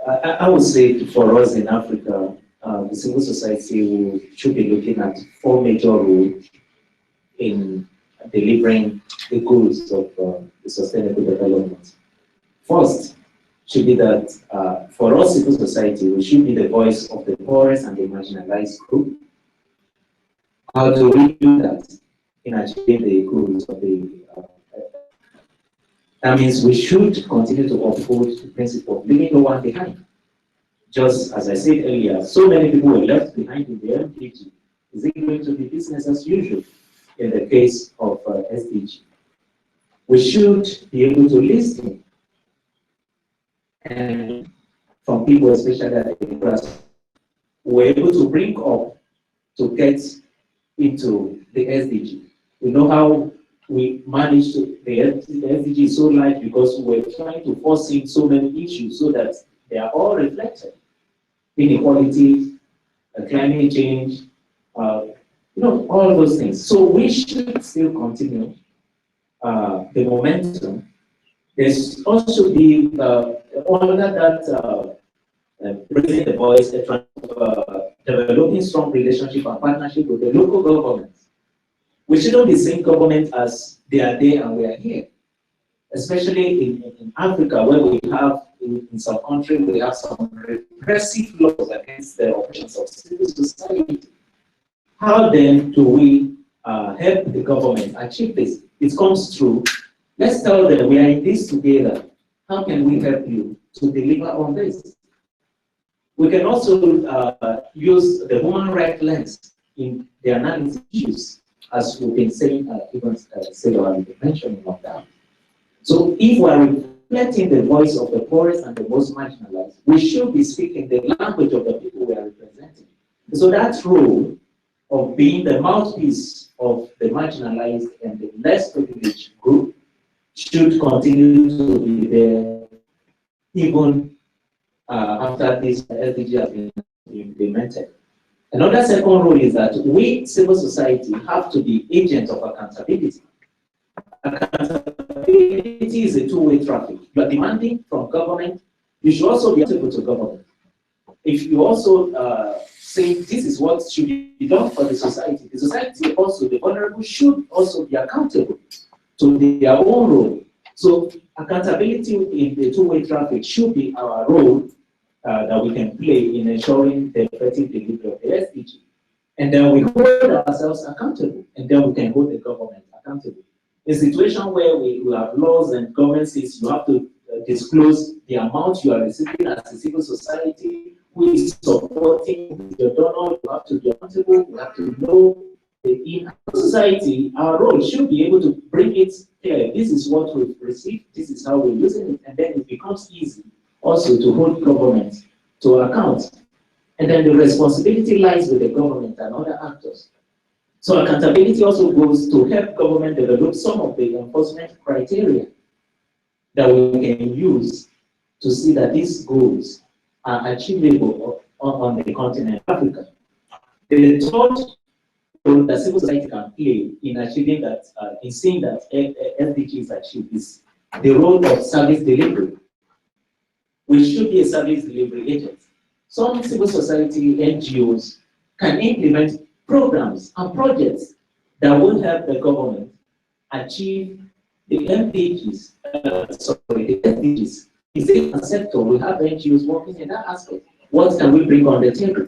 I would say for us in Africa, the civil society should be looking at 4 major roles in delivering the goals of the sustainable development. First, should be that for us civil society, we should be the voice of the poorest and the marginalized group. How do we do that in achieving the goals of the that means we should continue to uphold the principle of leaving no one behind. Just as I said earlier, so many people were left behind in the MDG. Is it going to be business as usual in the case of SDG? We should be able to listen and from people, especially at the grassroots, we're able to bring up to get into the SDG. We know how we managed to, the SDG is so light because we're trying to foresee so many issues so that they are all reflected. Inequality, climate change, all those things. So we should still continue the momentum. There's also the under that raising the voice, developing strong relationship and partnership with the local governments. We shouldn't be saying government as they are there and we are here. Especially in Africa, where we have, in some countries, we have some repressive laws against the operations of civil society. How then do we help the government achieve this? It comes through, let's tell them we are in this together. How can we help you to deliver on this? We can also use the human rights lens in the analysis issues, as we've been saying, even Silo mentioning of that. So if we are reflecting the voice of the poorest and the most marginalized, we should be speaking the language of the people we are representing. So that role of being the mouthpiece of the marginalized and the less privileged group should continue to be there even after this SDG has been implemented. Another second role is that we, civil society, have to be agents of accountability. Accountability is a two-way traffic. You are demanding from government, you should also be accountable to government. If you also say this is what should be done for the society also, the vulnerable should also be accountable to their own role. So accountability in the two-way traffic should be our role that we can play in ensuring the effective delivery of the SDG. And then we hold ourselves accountable, and then we can hold the government accountable. A situation where we have laws and government says you have to disclose the amount you are receiving as a civil society, who is supporting your donor, you have to be accountable, you have to know. In society, our role should be able to bring it clear. This is what we've received, this is how we're using it, and then it becomes easy also to hold government to account. And then the responsibility lies with the government and other actors. So accountability also goes to help government develop some of the enforcement criteria that we can use to see that these goals are achievable on the continent of Africa. The third role that civil society can play in achieving that, in seeing that SDGs achieved is the role of service delivery. We should be a service delivery agent. Some civil society NGOs can implement programs and projects that will help the government achieve the MDGs, the SDGs. Is it a sector? We have NGOs working in that aspect. What can we bring on the table?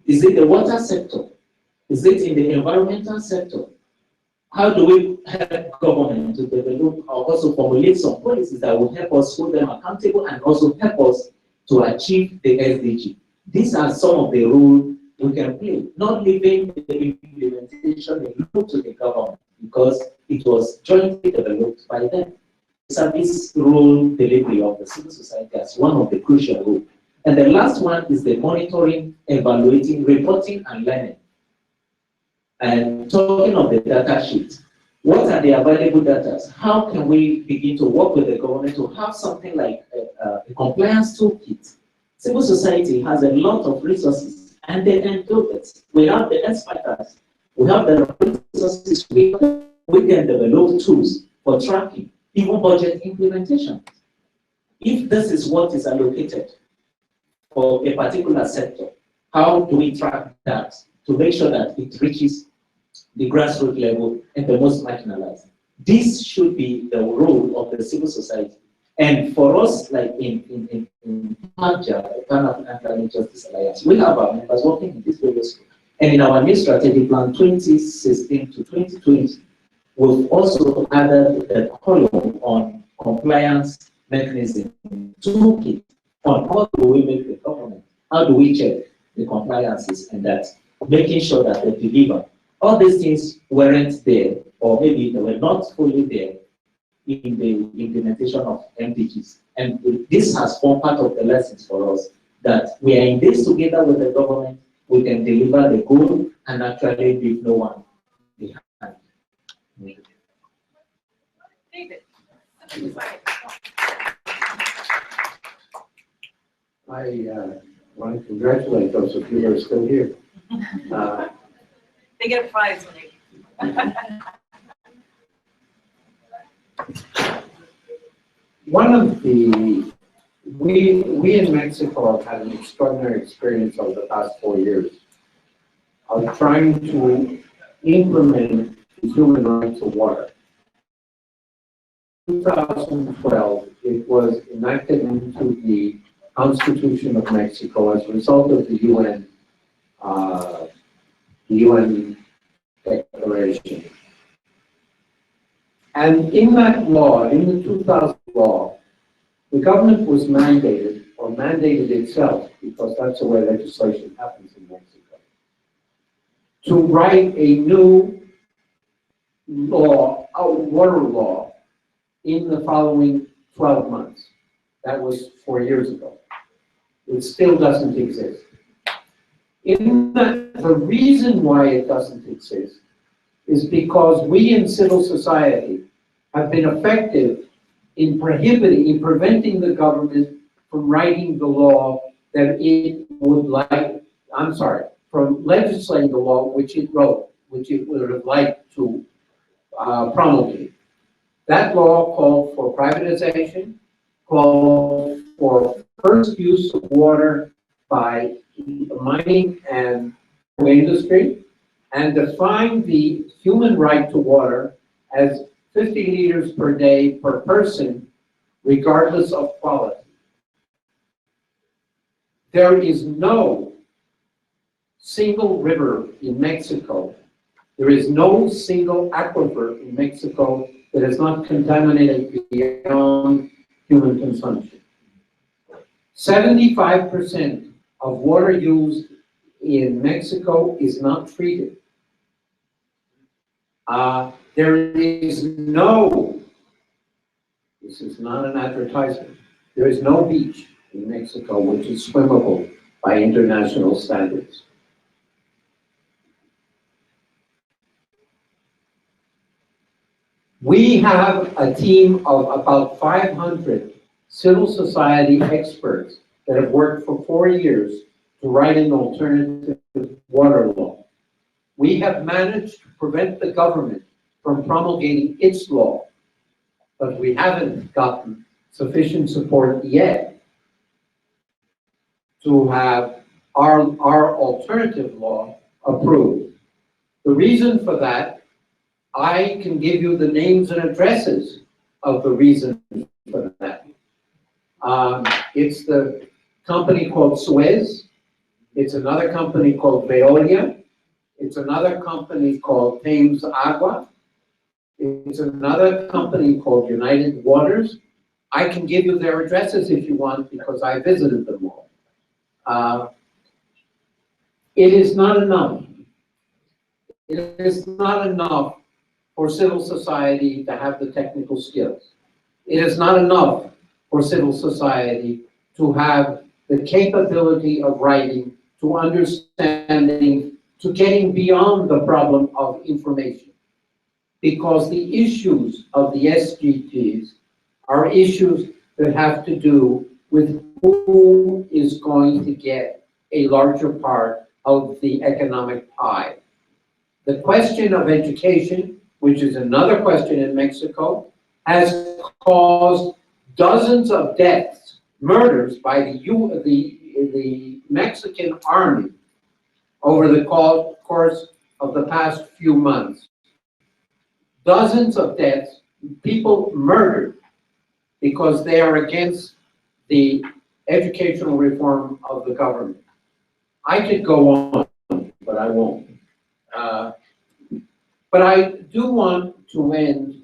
Is it the water sector? Is it in the environmental sector? How do we help government to develop or also formulate some policies that will help us hold them accountable and also help us to achieve the SDG? These are some of the roles we can play, not leaving the implementation alone to the government because it was jointly developed by them. Service role delivery of the civil society as one of the crucial roles. And the last one is the monitoring, evaluating, reporting, and learning. And talking of the data sheet, what are the available data? How can we begin to work with the government to have something like a compliance toolkit? Civil society has a lot of resources and they can do it. We have the expertise, we have the resources, we can develop tools for tracking, even budget implementation. If this is what is allocated for a particular sector, how do we track that to make sure that it reaches the grassroots level and the most marginalized? This should be the role of the civil society. And for us, like in PANJA, Pan-African Climate Justice Alliance, we have our members working in this various groups. And in our new strategic plan 2016 to 2020, we've also added the column on compliance mechanism toolkit on how do we make the government, how do we check the compliances and that, making sure that they deliver. All these things weren't there, or maybe they were not fully there in the implementation of MDGs. And this has formed part of the lessons for us, that we are in this together with the government, we can deliver the goal and actually leave no one behind. David. I want to congratulate those of you who are still here. They get a prize when they. One of the, we in Mexico have had an extraordinary experience over the past 4 years of trying to implement the human right to water. In 2012, it was enacted into the Constitution of Mexico as a result of the UN declaration. And in that law, in the 2000 law, the government was mandated, or mandated itself, because that's the way legislation happens in Mexico, to write a new law, a water law, in the following 12 months. That was 4 years ago. It still doesn't exist. The reason why it doesn't exist is because we in civil society have been effective in preventing the government from writing the law that it would like, from legislating the law which it wrote, which it would have liked to promulgate. That law called for privatization, called for first use of water by mining and industry, and defined the human right to water as 50 liters per day per person, regardless of quality. There is no single river in Mexico, there is no single aquifer in Mexico that is not contaminated beyond human consumption. 75% of water used in Mexico is not treated. There is no, this is not an advertisement, there is no beach in Mexico which is swimmable by international standards. We have a team of about 500 civil society experts that have worked for 4 years to write an alternative water law. We have managed to prevent the government from promulgating its law, but we haven't gotten sufficient support yet to have our alternative law approved. The reason for that, I can give you the names and addresses of the reason for that. It's the company called Suez. It's another company called Veolia. It's another company called Thames Agua. It's another company called United Waters. I can give you their addresses if you want because I visited them all. It is not enough. It is not enough for civil society to have the technical skills. It is not enough for civil society to have the capability of writing, to understanding, to getting beyond the problem of information. Because the issues of the SDGs are issues that have to do with who is going to get a larger part of the economic pie. The question of education, which is another question in Mexico, has caused dozens of deaths, murders by the Mexican army over the course of the past few months. Dozens of deaths, people murdered because they are against the educational reform of the government. I could go on, but I won't. But I do want to end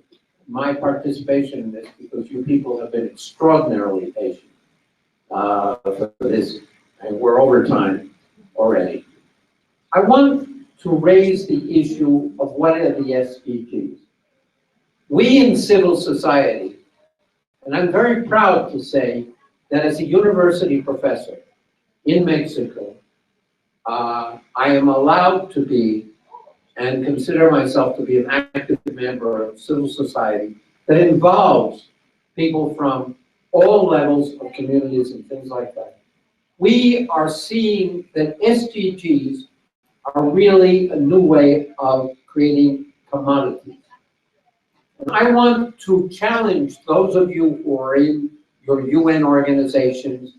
my participation in this because you people have been extraordinarily patient for this, and we're over time already. I want to raise the issue of what are the SDGs. We in civil society, and I'm very proud to say that as a university professor in Mexico, I am allowed to be and consider myself to be an active member of civil society that involves people from all levels of communities and things like that. We are seeing that SDGs are really a new way of creating commodities. And I want to challenge those of you who are in your UN organizations,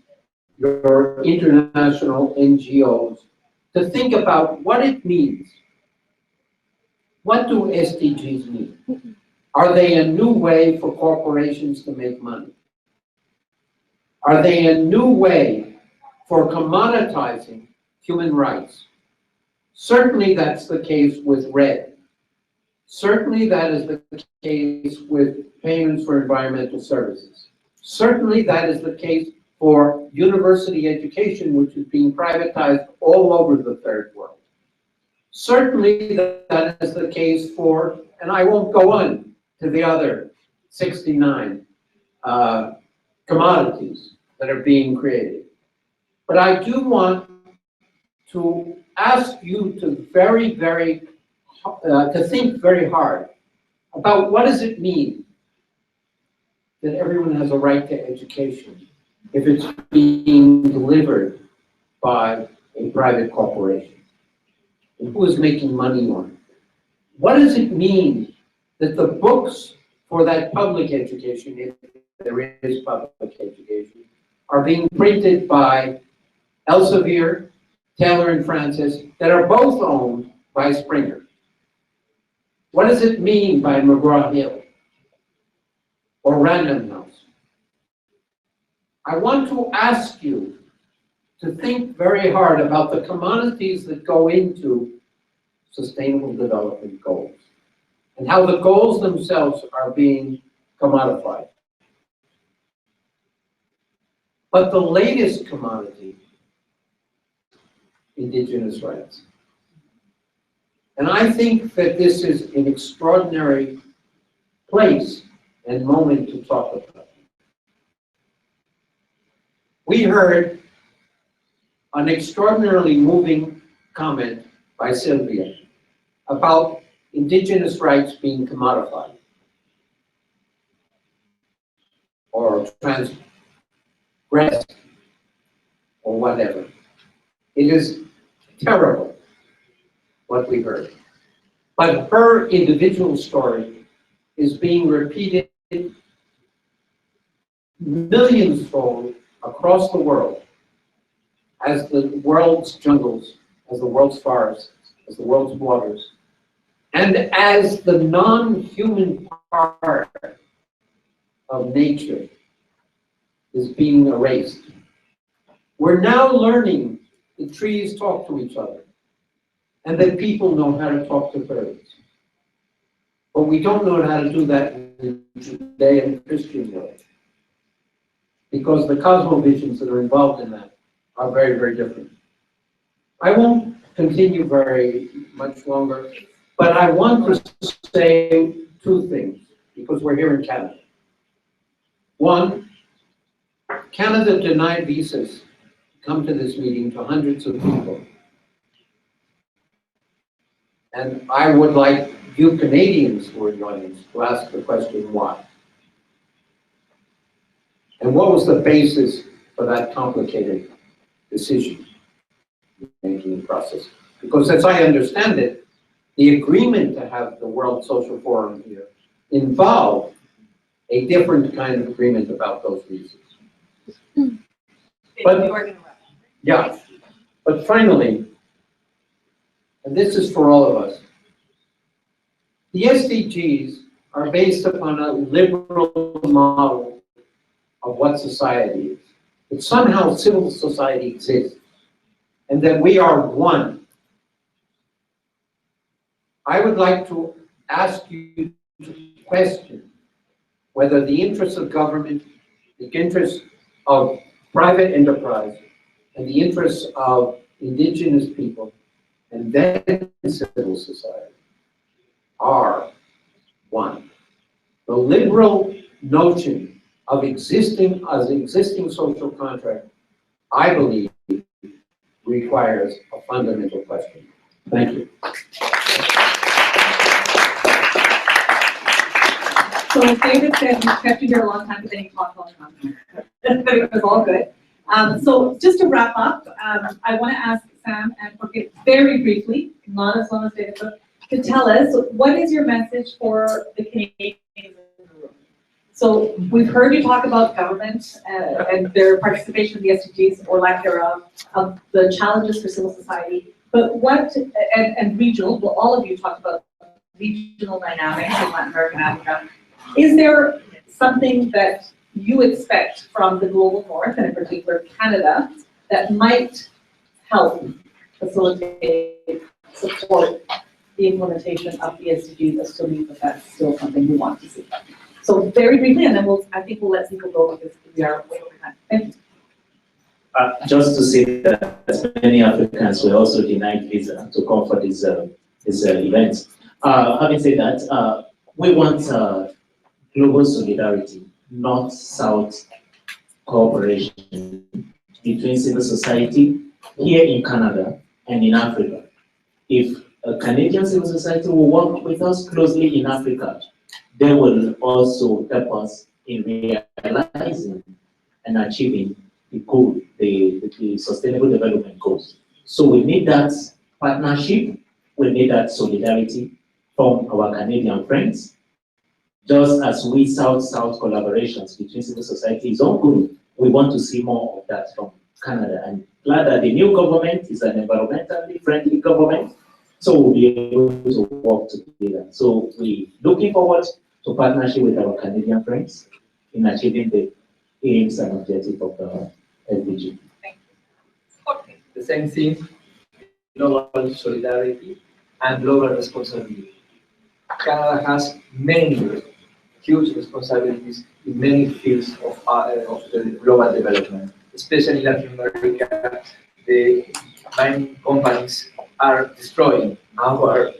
your international NGOs, to think about what it means. What do SDGs mean? Are they a new way for corporations to make money? Are they a new way for commoditizing human rights? Certainly that's the case with RED. Certainly that is the case with payments for environmental services. Certainly that is the case for university education, which is being privatized all over the third world. Certainly that is the case for, and I won't go on to the other 69 commodities that are being created. But I do want to ask you to to think very hard about what does it mean that everyone has a right to education if it's being delivered by a private corporation? And who is making money on it? What does it mean that the books for that public education, if there is public education, are being printed by Elsevier, Taylor and Francis, that are both owned by Springer? What does it mean by McGraw-Hill or Random House? I want to ask you to think very hard about the commodities that go into Sustainable Development Goals and how the goals themselves are being commodified. But the latest commodity, indigenous rights. And I think that this is an extraordinary place and moment to talk about. We heard an extraordinarily moving comment by Sylvia about indigenous rights being commodified or transgressed or whatever. It is terrible what we heard. But her individual story is being repeated millions-fold across the world as the world's jungles, as the world's forests, as the world's waters, and as the non-human part of nature is being erased. We're now learning that trees talk to each other and that people know how to talk to birds. But we don't know how to do that in the Judean Christian world, because the cosmovisions that are involved in that are very, very different. I won't continue very much longer, but I want to say two things, because we're here in Canada. One, Canada denied visas to come to this meeting to hundreds of people. And I would like you Canadians who are in the audience to ask the question, why? And what was the basis for that complicated decision-making process? Because as I understand it, the agreement to have the World Social Forum here involved a different kind of agreement about those visas. But, yeah, but finally, and this is for all of us, the SDGs are based upon a liberal model of what society is. That somehow civil society exists, and that we are one. I would like to ask you to question whether the interests of government, the interests of private enterprise, and the interests of indigenous people, and then civil society, are one. The liberal notion of existing as an existing social contract, I believe, requires a fundamental question. Thank you. So as David said, we've kept you here a long time, but then you talked a long time. It was all good. So just to wrap up, I want to ask Sam and Jorge very briefly, not as long as David, but to tell us, what is your message for the Canadians in the room? So we've heard you talk about government and their participation in the SDGs or lack thereof, of the challenges for civil society, but what, and regional, well, all of you talked about regional dynamics in Latin America and Africa. Is there something that you expect from the global north, and in particular Canada, that might help facilitate, support the implementation of the SDGs, assuming that that's still something we want to see? So very briefly, and then I think we'll let people go because we are way over time. Thank you. Just to say that many Africans were also denied visa to come for this event. Having said that, we want global solidarity, North-South cooperation between civil society here in Canada and in Africa. If a Canadian civil society will work with us closely in Africa, they will also help us in realizing and achieving the goal, the sustainable development goals. So we need that partnership, we need that solidarity from our Canadian friends. Just as we South-South collaborations between civil society is ongoing, we want to see more of that from Canada. And glad that the new government is an environmentally friendly government, so we'll be able to work together. So we're looking forward to partnership with our Canadian friends in achieving the aims and objectives of the SDG. The same thing, global solidarity and global responsibility. Canada has many huge responsibilities in many fields of the global development, especially in Latin America. The mining companies are destroying our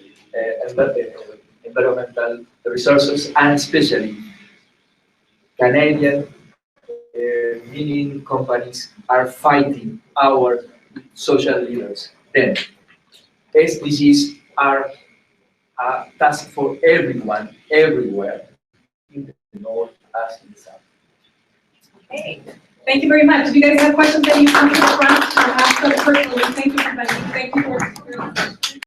environmental resources, and especially Canadian mining companies are fighting our social leaders. Then SDGs are a task for everyone, everywhere, in the north as in the south. Okay. Thank you very much. If you guys have questions that you come to the front or ask us personally, thank you, everybody. Thank you for